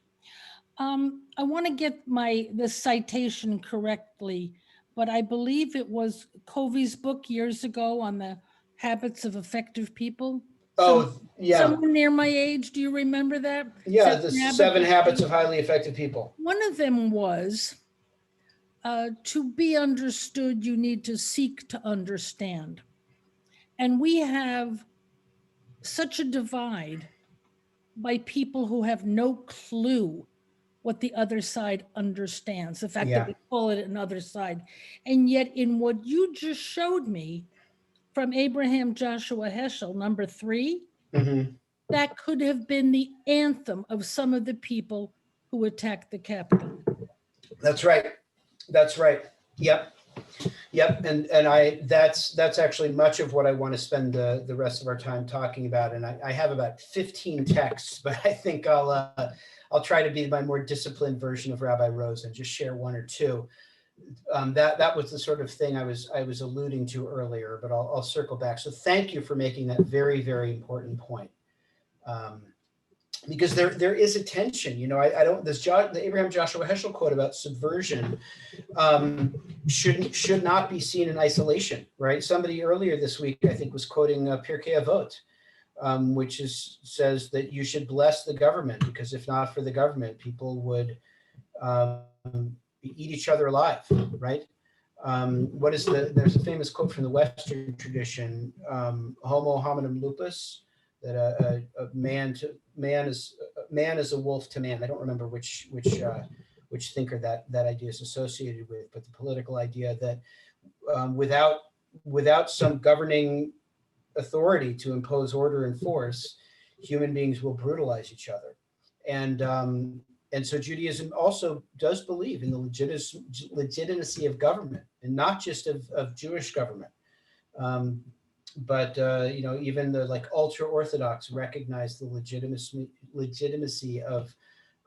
I want to get the citation correctly, but I believe it was Covey's book years ago on the habits of effective people. Someone near my age, do you remember that? Yeah, the 7 habits of highly effective people. One of them was, to be understood, you need to seek to understand. And we have such a divide by people who have no clue what the other side understands, the fact Yeah. that we call it another side. And yet in what you just showed me from Abraham Joshua Heschel, number 3, that could have been the anthem of some of the people who attacked the Capitol. That's right. That's right. Yep. Yep. And that's actually much of what I want to spend the rest of our time talking about. And I have about 15 texts, but I think I'll try to be my more disciplined version of Rabbi Rose and just share one or two. That was the sort of thing I was alluding to earlier, but I'll circle back. So thank you for making that very, very important point. Because there is a tension, you know, I don't, the Abraham Joshua Heschel quote about subversion should not be seen in isolation, right? Somebody earlier this week, I think, was quoting Pirkei Avot, which says that you should bless the government, because if not for the government, people would eat each other alive, right? There's a famous quote from the Western tradition, homo hominum lupus, that a man is a wolf to man. I don't remember which thinker that idea is associated with, but the political idea that without some governing authority to impose order and force, human beings will brutalize each other. And so Judaism also does believe in the legitimacy of government, and not just of Jewish government. But you know, even the ultra Orthodox recognize the legitimacy of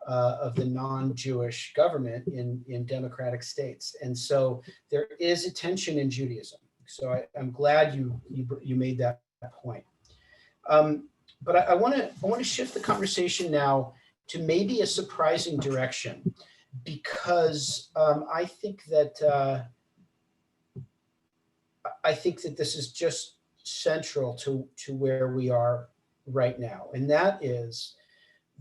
the non-Jewish government in democratic states, and so there is a tension in Judaism. So I'm glad you made that point. But I want to shift the conversation now to maybe a surprising direction, because I think that this is just central to where we are right now, and that is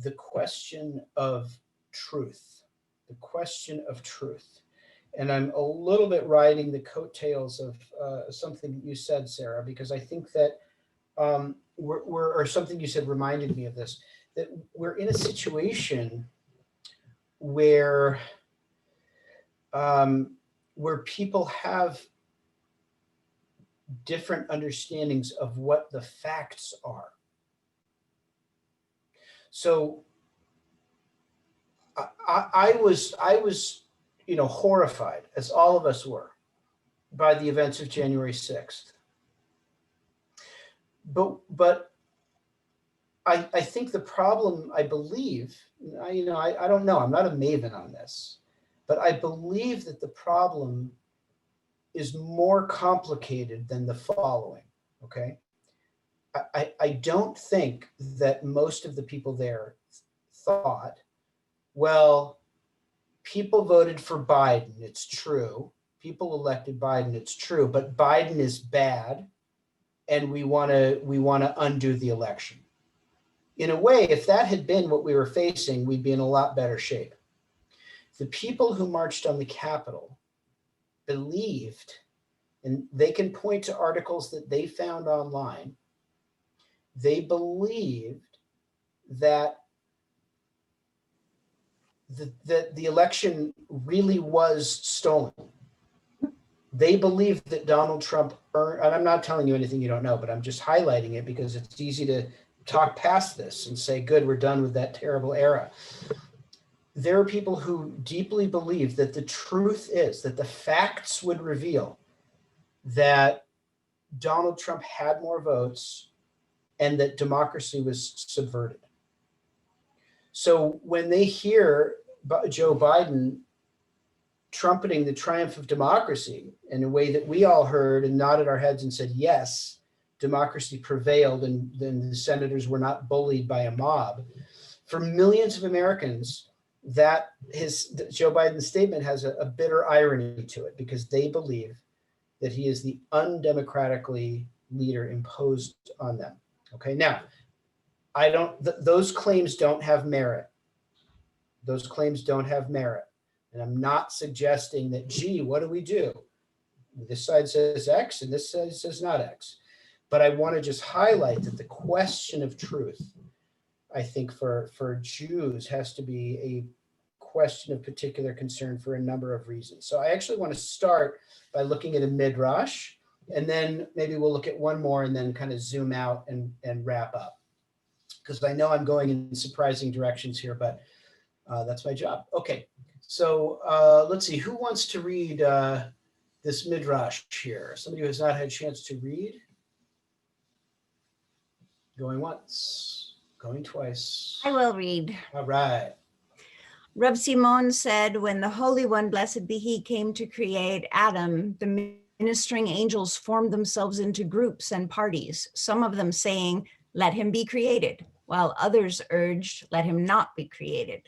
the question of truth. The question of truth. And I'm a little bit riding the coattails of something that you said, Sarah, because I think that or something you said reminded me of this, that we're in a situation where people have different understandings of what the facts are. So I was, horrified, as all of us were, by the events of January 6th. But I think the problem, I believe, I don't know, I'm not a maven on this, but I believe that the problem is more complicated than the following, okay? I don't think that most of the people there thought, well, people voted for Biden, it's true. People elected Biden, it's true, but Biden is bad, and we want to undo the election. In a way, if that had been what we were facing, we'd be in a lot better shape. The people who marched on the Capitol believed, and they can point to articles that they found online, they believed that the election really was stolen. They believed that Donald Trump earned, and I'm not telling you anything you don't know, but I'm just highlighting it because it's easy to talk past this and say, good, we're done with that terrible era. There are people who deeply believe that the truth is that the facts would reveal that Donald Trump had more votes and that democracy was subverted. So when they hear Joe Biden trumpeting the triumph of democracy in a way that we all heard and nodded our heads and said, yes, democracy prevailed and then the senators were not bullied by a mob, for millions of Americans, that Joe Biden's statement has a bitter irony to it, because they believe that he is the undemocratically leader imposed on them. Okay, now, those claims don't have merit. Those claims don't have merit. And I'm not suggesting that, gee, what do we do? This side says X and this side says not X. But I want to just highlight that the question of truth, I think for Jews, has to be a question of particular concern for a number of reasons. So I actually want to start by looking at a midrash, and then maybe we'll look at one more and then kind of zoom out and wrap up. Because I know I'm going in surprising directions here, but that's my job. Okay, so let's see, who wants to read this midrash here? Somebody who has not had a chance to read? Going once, going twice. I will read. All right. Rav Simon said, when the Holy One, blessed be he, came to create Adam, the ministering angels formed themselves into groups and parties, some of them saying, let him be created, while others urged, let him not be created.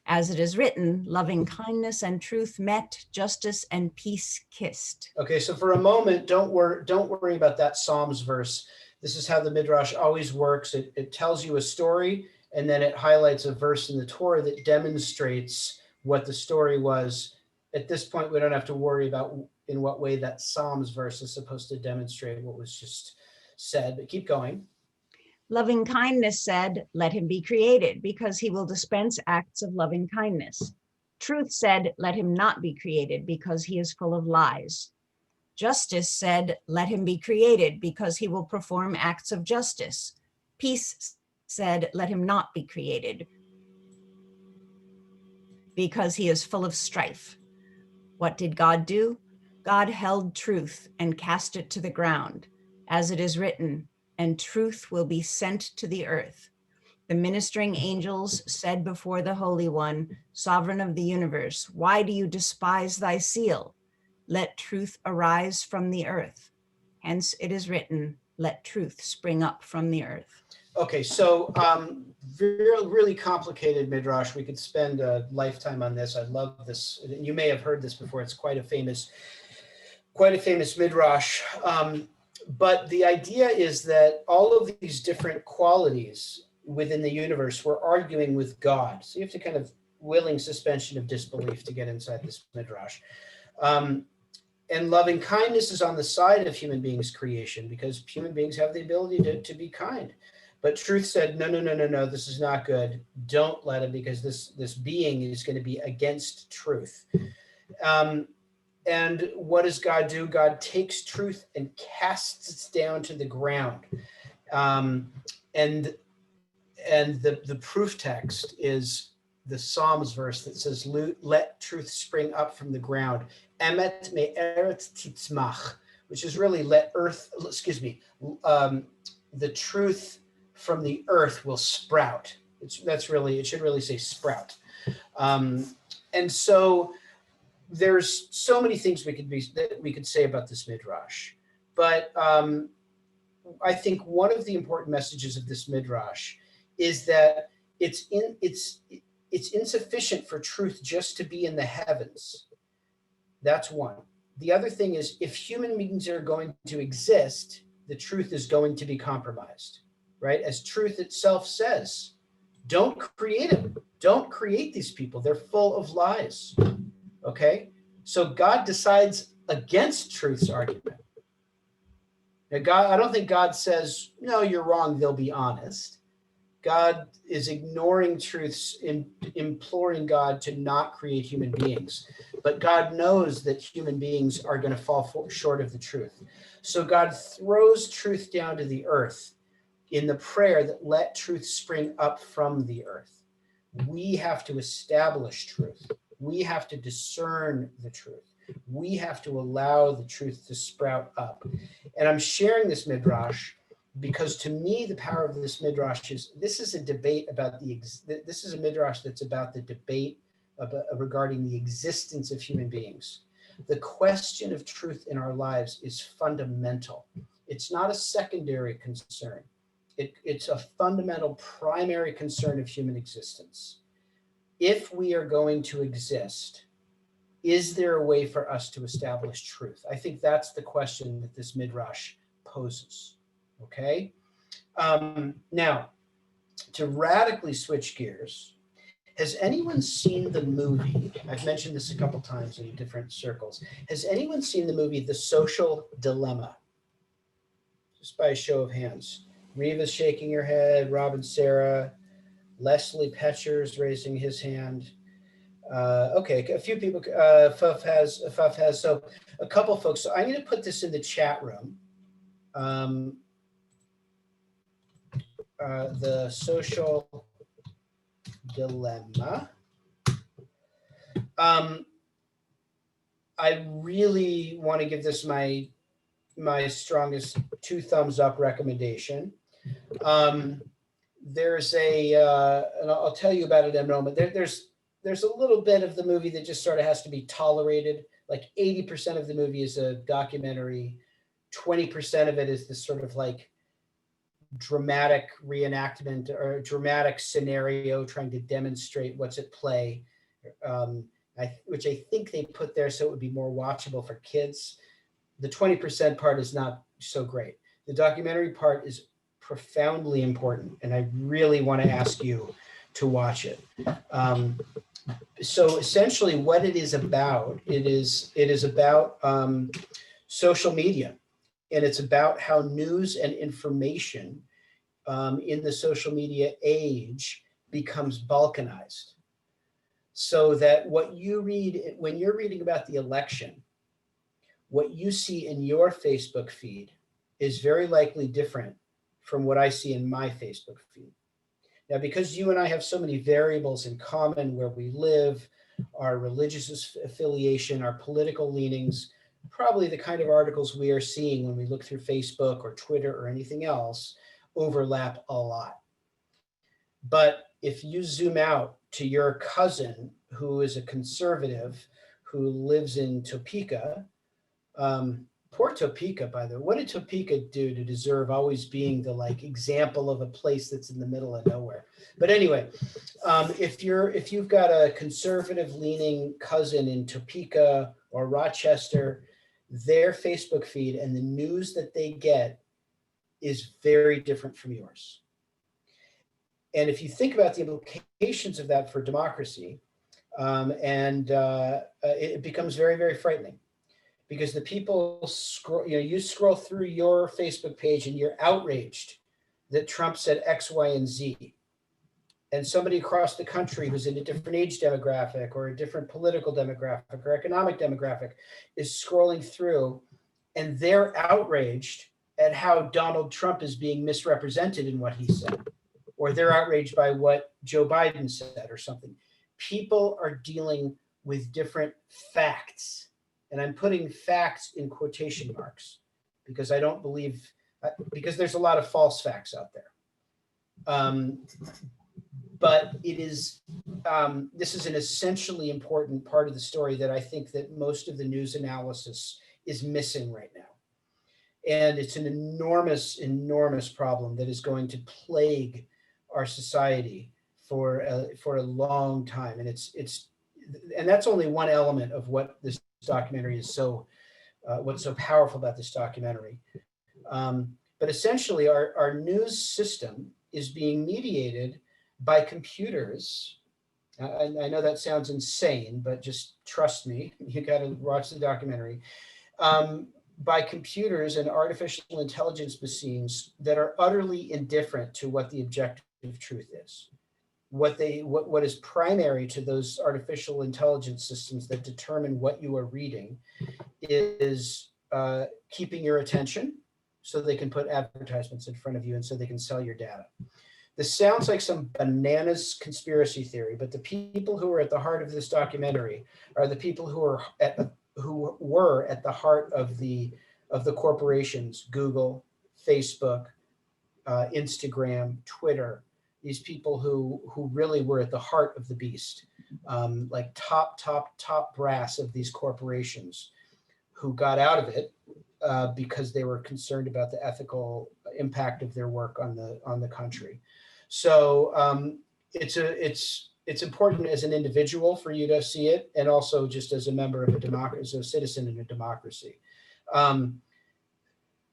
As it is written, loving kindness and truth met, justice and peace kissed. Okay, so for a moment, don't worry about that Psalms verse. This is how the Midrash always works. It tells you a story, and then it highlights a verse in the Torah that demonstrates what the story was. At this point, we don't have to worry about in what way that Psalms verse is supposed to demonstrate what was just said, but keep going. Loving kindness said, let him be created, because he will dispense acts of loving kindness. Truth said, let him not be created, because he is full of lies. Justice said, let him be created, because he will perform acts of justice. Peace said, let him not be created, because he is full of strife. What did God do? God held truth and cast it to the ground, as it is written, and truth will be sent to the earth. The ministering angels said before the Holy One, sovereign of the universe, why do you despise thy seal? Let truth arise from the earth. Hence it is written, let truth spring up from the earth. Okay, so really complicated midrash. We could spend a lifetime on this. I love this. You may have heard this before. It's quite a famous midrash. But the idea is that all of these different qualities within the universe were arguing with God. So you have to kind of willing suspension of disbelief to get inside this midrash. And loving kindness is on the side of human beings' creation because human beings have the ability to be kind. But truth said, no, this is not good. Don't let him, because this being is going to be against truth. And what does God do? God takes truth and casts it down to the ground. And the proof text is the Psalms verse that says, let truth spring up from the ground. Emet me'eret titzmach, which is really the truth from the earth will sprout. It should really say sprout. And so there's so many things we could say about this midrash, but I think one of the important messages of this midrash is that it's insufficient for truth just to be in the heavens. That's one. The other thing is, if human beings are going to exist, the truth is going to be compromised, right? As truth itself says, don't create them. Don't create these people. They're full of lies. Okay? So God decides against truth's argument. Now, I don't think God says, no, you're wrong, they'll be honest. God is ignoring truths, imploring God to not create human beings. But God knows that human beings are going to fall short of the truth. So God throws truth down to the earth in the prayer that let truth spring up from the earth. We have to establish truth. We have to discern the truth. We have to allow the truth to sprout up. And I'm sharing this midrash because to me, the power of this midrash is, this is a midrash that's about the debate regarding the existence of human beings. The question of truth in our lives is fundamental. It's not a secondary concern. It's a fundamental primary concern of human existence. If we are going to exist, is there a way for us to establish truth? I think that's the question that this midrash poses. Okay. Now, to radically switch gears, has anyone seen the movie? I've mentioned this a couple times in different circles. Has anyone seen the movie The Social Dilemma? Just by a show of hands. Reva's shaking her head, Rob and Sarah, Leslie Petcher's raising his hand. Okay, a few people, Fuff has, so a couple folks. So I'm going to put this in the chat room. The social dilemma. I really want to give this my strongest 2 thumbs up recommendation. There's and I'll tell you about it in a moment. There's a little bit of the movie that just sort of has to be tolerated. Like 80% of the movie is a documentary. 20% of it is this sort of like dramatic reenactment or dramatic scenario trying to demonstrate what's at play, which I think they put there so it would be more watchable for kids. The 20% part is not so great. The documentary part is profoundly important, and I really want to ask you to watch it. So essentially what it is about, it is about social media, and it's about how news and information in the social media age becomes balkanized. So that what you read, when you're reading about the election, what you see in your Facebook feed is very likely different from what I see in my Facebook feed. Now, because you and I have so many variables in common, where we live, our religious affiliation, our political leanings, probably the kind of articles we are seeing when we look through Facebook or Twitter or anything else overlap a lot. But if you zoom out to your cousin who is a conservative who lives in Topeka, poor Topeka, by the way. What did Topeka do to deserve always being the like example of a place that's in the middle of nowhere? But anyway, if you've got a conservative leaning cousin in Topeka or Rochester, their Facebook feed and the news that they get is very different from yours. And if you think about the implications of that for democracy, it becomes very, very frightening. Because the people scroll, you scroll through your Facebook page and you're outraged that Trump said X, Y, and Z. And somebody across the country who's in a different age demographic or a different political demographic or economic demographic is scrolling through, and they're outraged at how Donald Trump is being misrepresented in what he said, or they're outraged by what Joe Biden said or something. People are dealing with different facts. And I'm putting facts in quotation marks because I don't believe, because there's a lot of false facts out there. But it is, this is an essentially important part of the story that I think that most of the news analysis is missing right now. And it's an enormous, enormous problem that is going to plague our society for a long time. And and that's only one element of what this documentary is what's so powerful about this documentary. But essentially our news system is being mediated by computers. I know that sounds insane, but just trust me, you got to watch the documentary. By computers and artificial intelligence machines that are utterly indifferent to what the objective truth is. What is primary to those artificial intelligence systems that determine what you are reading is keeping your attention so they can put advertisements in front of you and so they can sell your data. This sounds like some bananas conspiracy theory, but the people who are at the heart of this documentary are the people who were at the heart of the corporations, Google, Facebook, Instagram, Twitter. These people who really were at the heart of the beast, like top brass of these corporations, who got out of it because they were concerned about the ethical impact of their work on the country. So it's important as an individual for you to see it, and also just as a member of a democracy, as a citizen in a democracy.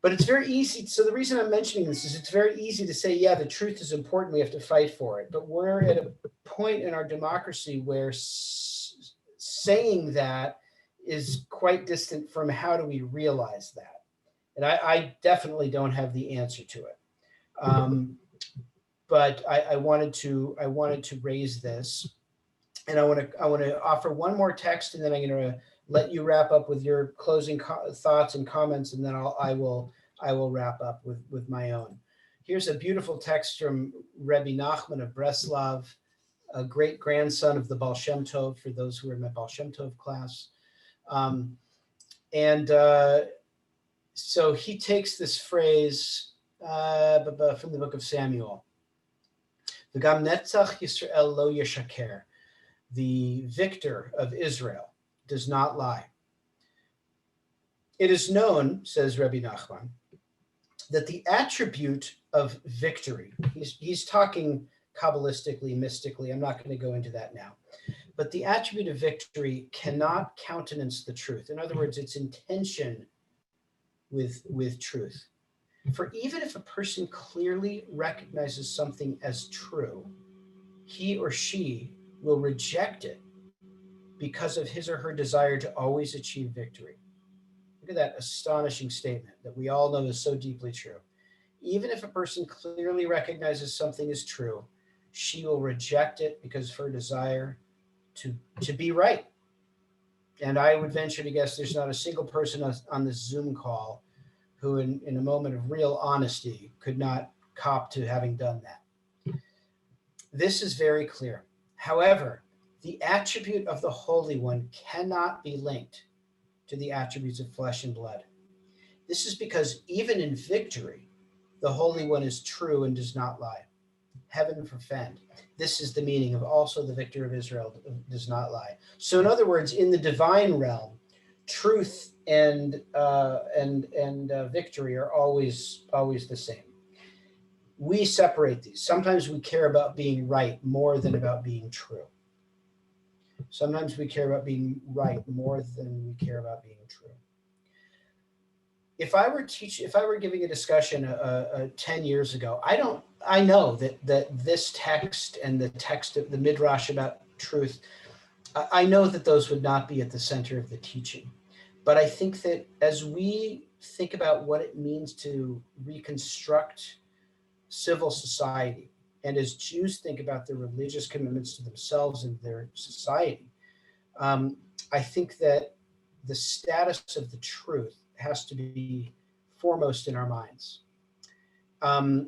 But it's very easy. So the reason I'm mentioning this is it's very easy to say, yeah, the truth is important. We have to fight for it. But we're at a point in our democracy where saying that is quite distant from how do we realize that. And I definitely don't have the answer to it. But I wanted to raise this. And I want to offer one more text, and then I'm going to let you wrap up with your closing thoughts and comments, and then I will wrap up with my own. Here's a beautiful text from Rebbe Nachman of Breslav, a great grandson of the Baal Shem Tov, for those who are in my Baal Shem Tov class. So he takes this phrase from the book of Samuel. V'gam netzach Yisrael lo yeshaker. The victor of Israel does not lie. It is known, says Rabbi Nachman, that the attribute of victory, he's talking Kabbalistically, mystically, I'm not going to go into that now, but the attribute of victory cannot countenance the truth. In other words, it's in tension with truth. For even if a person clearly recognizes something as true, he or she will reject it because of his or her desire to always achieve victory. Look at that astonishing statement that we all know is so deeply true. Even if a person clearly recognizes something is true, she will reject it because of her desire to be right. And I would venture to guess there's not a single person on this Zoom call who in a moment of real honesty could not cop to having done that. This is very clear. However, the attribute of the Holy One cannot be linked to the attributes of flesh and blood. This is because even in victory, the Holy One is true and does not lie. Heaven forfend. This is the meaning of also the victor of Israel does not lie. So in other words, in the divine realm, truth and victory are always the same. We separate these. Sometimes we care about being right more than about being true. Sometimes we care about being right more than we care about being true. If I were giving a discussion 10 years ago, I know that this text and the text of the Midrash about truth, I know that those would not be at the center of the teaching. But I think that as we think about what it means to reconstruct civil society, and as Jews think about their religious commitments to themselves and their society, I think that the status of the truth has to be foremost in our minds. I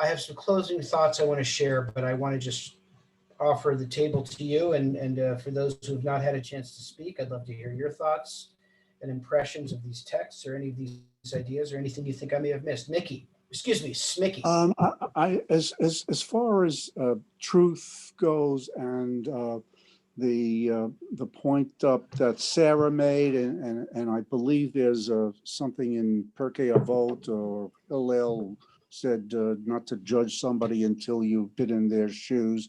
have some closing thoughts I want to share, but I want to just offer the table to you. And for those who have not had a chance to speak, I'd love to hear your thoughts and impressions of these texts or any of these ideas or anything you think I may have missed. Smicky. As far as truth goes, and the point up that Sarah made, and I believe there's something in Pirkei Avot or Hillel said not to judge somebody until you've been in their shoes,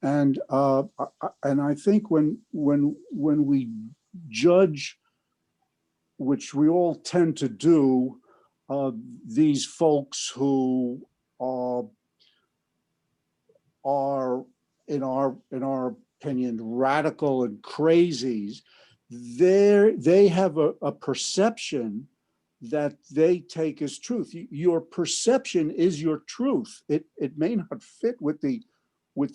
and I think when we judge, which we all tend to do, these folks who are in our opinion radical and crazies, they have a perception that they take as truth. Your perception is your truth. It may not fit with the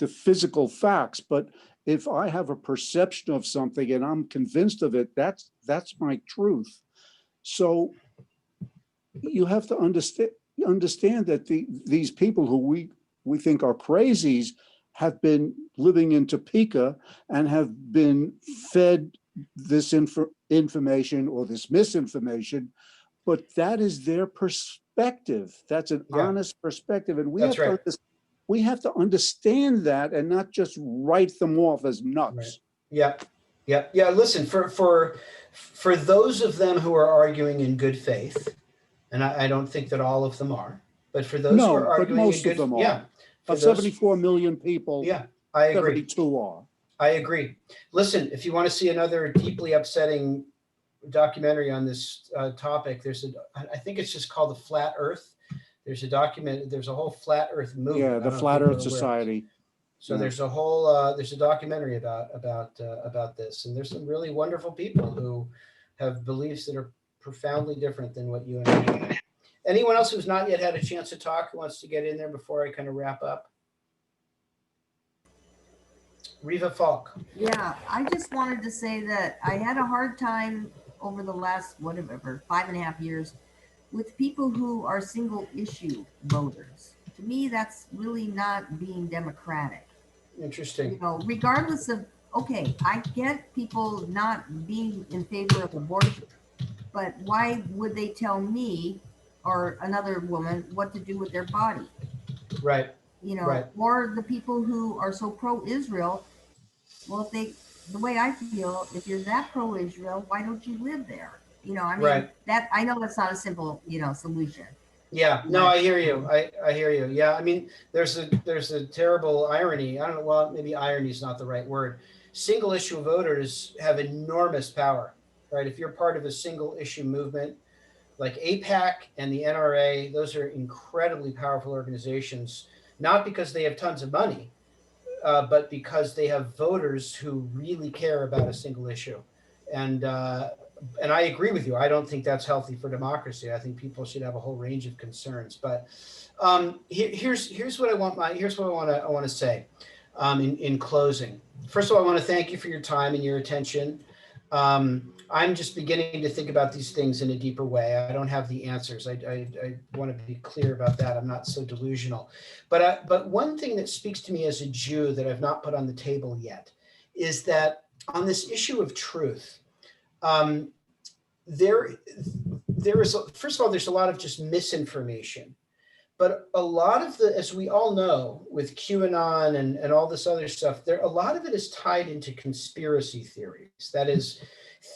physical facts, but if I have a perception of something and I'm convinced of it, that's my truth. So you have to understand that these people who we think are crazies have been living in Topeka and have been fed this information or this misinformation, but that is their perspective. That's an honest perspective, and we have to understand that and not just write them off as nuts. Right. Yeah. Listen, for those of them who are arguing in good faith, and I don't think that all of them are, but for those who are arguing most in of them are. Yeah, of 74 million people, I agree. 72 are. I agree. Listen, if you want to see another deeply upsetting documentary on this topic, I think it's just called The Flat Earth. There's a whole Flat Earth movement. Yeah, the Flat Earth Society. So there's a documentary about this, and there's some really wonderful people who have beliefs that are profoundly different than what you and I have. Anyone else who's not yet had a chance to talk who wants to get in there before I kind of wrap up? Riva Falk. Yeah, I just wanted to say that I had a hard time over the last, whatever, 5.5 years with people who are single issue voters. To me, that's really not being democratic. Interesting. You know, regardless of, okay, I get people not being in favor of abortion, but why would they tell me or another woman what to do with their body? Right. You know, Right. or the people who are so pro-Israel. Well, if they, the way I feel, if you're that pro-Israel, why don't you live there? You know, I mean, Right. that, I know that's not a simple, you know, solution. Yeah, no, I hear you. I hear you. Yeah, I mean, there's a terrible irony. I don't know. Well, maybe irony is not the right word. Single issue voters have enormous power, right? If you're part of a single issue movement like AIPAC and the NRA, those are incredibly powerful organizations. Not because they have tons of money, but because they have voters who really care about a single issue, and I agree with you. I don't think that's healthy for democracy. I think people should have a whole range of concerns. But here's what I want. I want to say in closing. First of all, I want to thank you for your time and your attention. I'm just beginning to think about these things in a deeper way. I don't have the answers. I want to be clear about that. I'm not so delusional. But one thing that speaks to me as a Jew that I've not put on the table yet is that on this issue of truth, there is, first of all, there's a lot of just misinformation. But a lot of the, as we all know, with QAnon and all this other stuff, a lot of it is tied into conspiracy theories. That is,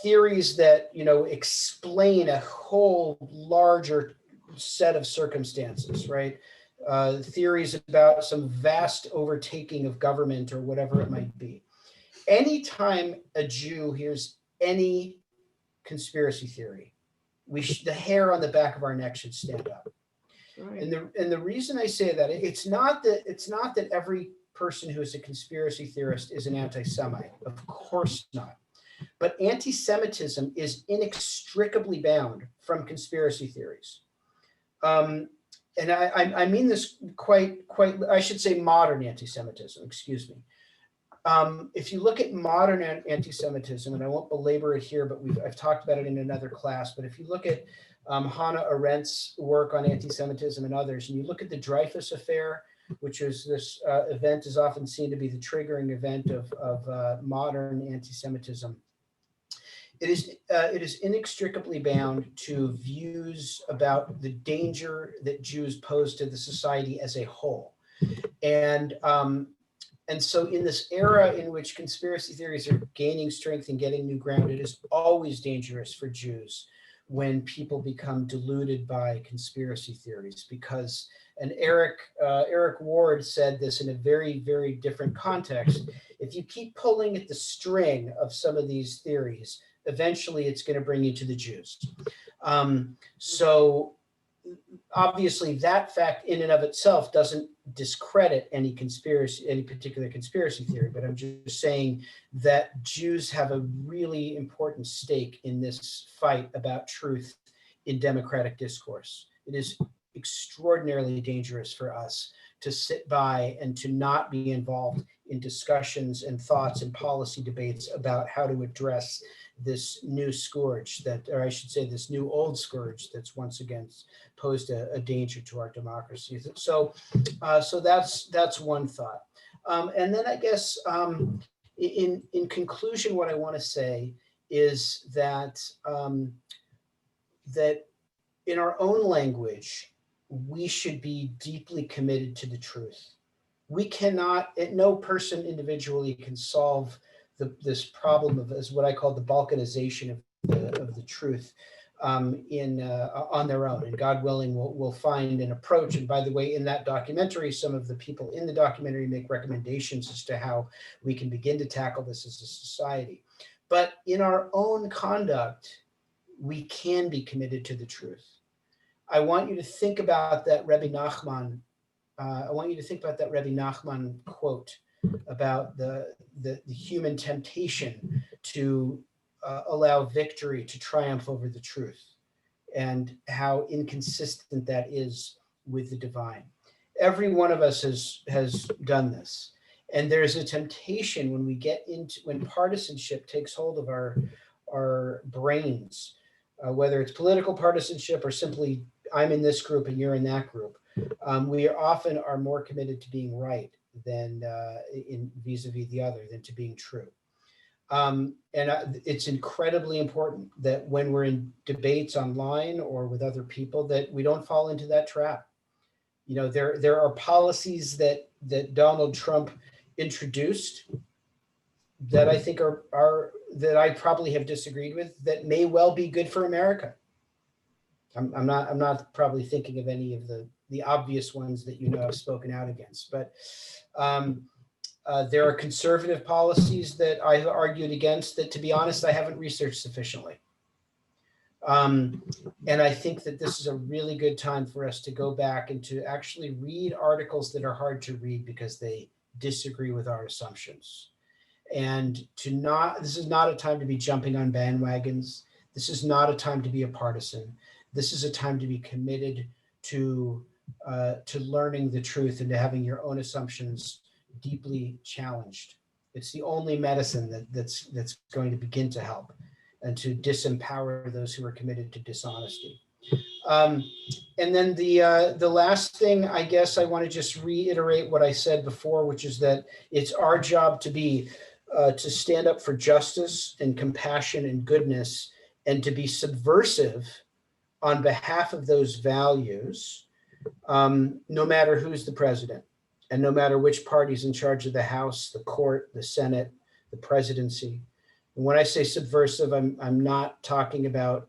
theories that, you know, explain a whole larger set of circumstances, right? Theories about some vast overtaking of government or whatever it might be. Anytime a Jew hears any conspiracy theory, the hair on the back of our neck should stand up. Right. And the reason I say that, it's not that every person who is a conspiracy theorist is an anti-Semite. Of course not. But anti-Semitism is inextricably bound from conspiracy theories. And I mean this quite, I should say modern anti-Semitism, excuse me. If you look at modern anti-Semitism, and I won't belabor it here, but I've talked about it in another class, but if you look at Hannah Arendt's work on anti-Semitism and others, and you look at the Dreyfus Affair, which is this event is often seen to be the triggering event of modern anti-Semitism. It is inextricably bound to views about the danger that Jews pose to the society as a whole. And so in this era in which conspiracy theories are gaining strength and getting new ground, it is always dangerous for Jews when people become deluded by conspiracy theories, because, and Eric Ward said this in a very, very different context. If you keep pulling at the string of some of these theories, eventually it's going to bring you to the Jews. So obviously that fact in and of itself doesn't discredit any particular conspiracy theory, but I'm just saying that Jews have a really important stake in this fight about truth in democratic discourse. It is extraordinarily dangerous for us to sit by and to not be involved in discussions and thoughts and policy debates about how to address this new scourge that, or I should say this new old scourge that's once again posed a danger to our democracy. So that's one thought. And then I guess in conclusion, what I want to say is that that in our own language, we should be deeply committed to the truth. We cannot, no person individually can solve this problem of, as what I call the balkanization of the truth on their own. And God willing, we'll find an approach. And by the way, in that documentary, some of the people in the documentary make recommendations as to how we can begin to tackle this as a society. But in our own conduct, we can be committed to the truth. I want you to think about that Rebbe Nachman. I want you to think about that Rebbe Nachman quote about the human temptation to allow victory to triumph over the truth, and how inconsistent that is with the divine. Every one of us has done this. And there's a temptation when we get into, when partisanship takes hold of our brains, whether it's political partisanship or simply I'm in this group and you're in that group, we often are more committed to being right than in vis-a-vis the other than to being true. It's incredibly important that when we're in debates online or with other people, that we don't fall into that trap. You know, there are policies that Donald Trump introduced that I think are that I probably have disagreed with, that may well be good for America. I'm not probably thinking of any of the obvious ones that I've spoken out against, but there are conservative policies that I've argued against that, to be honest, I haven't researched sufficiently. And I think that this is a really good time for us to go back and to actually read articles that are hard to read because they disagree with our assumptions. And this is not a time to be jumping on bandwagons. This is not a time to be a partisan. This is a time to be committed to learning the truth and to having your own assumptions deeply challenged. It's the only medicine that's going to begin to help and to disempower those who are committed to dishonesty. And then the last thing, I guess I want to just reiterate what I said before, which is that it's our job to stand up for justice and compassion and goodness, and to be subversive on behalf of those values, no matter who's the president and no matter which party's in charge of the House, the court, the Senate, the presidency. And when I say subversive, I'm not talking about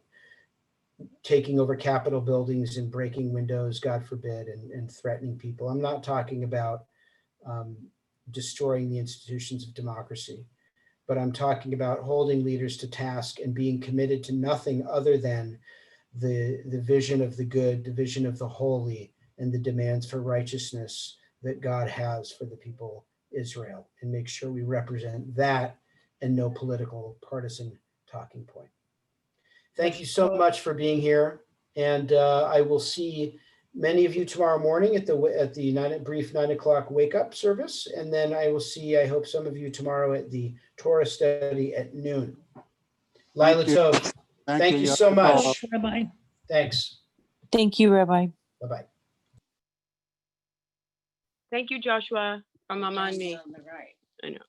taking over Capitol buildings and breaking windows, God forbid, and threatening people. I'm not talking about destroying the institutions of democracy, but I'm talking about holding leaders to task and being committed to nothing other than the vision of the good, the vision of the holy, and the demands for righteousness that God has for the people Israel, and make sure we represent that and no political partisan talking point. Thank you so much for being here. And I will see many of you tomorrow morning at the brief 9 o'clock wake up service. And then I will see, I hope, some of you tomorrow at the Torah study at noon. Lila Tov, thank you so much. Rabbi. Thanks. Thank you, Rabbi. Bye-bye. Thank you, Joshua. From Amman me. Right. I know.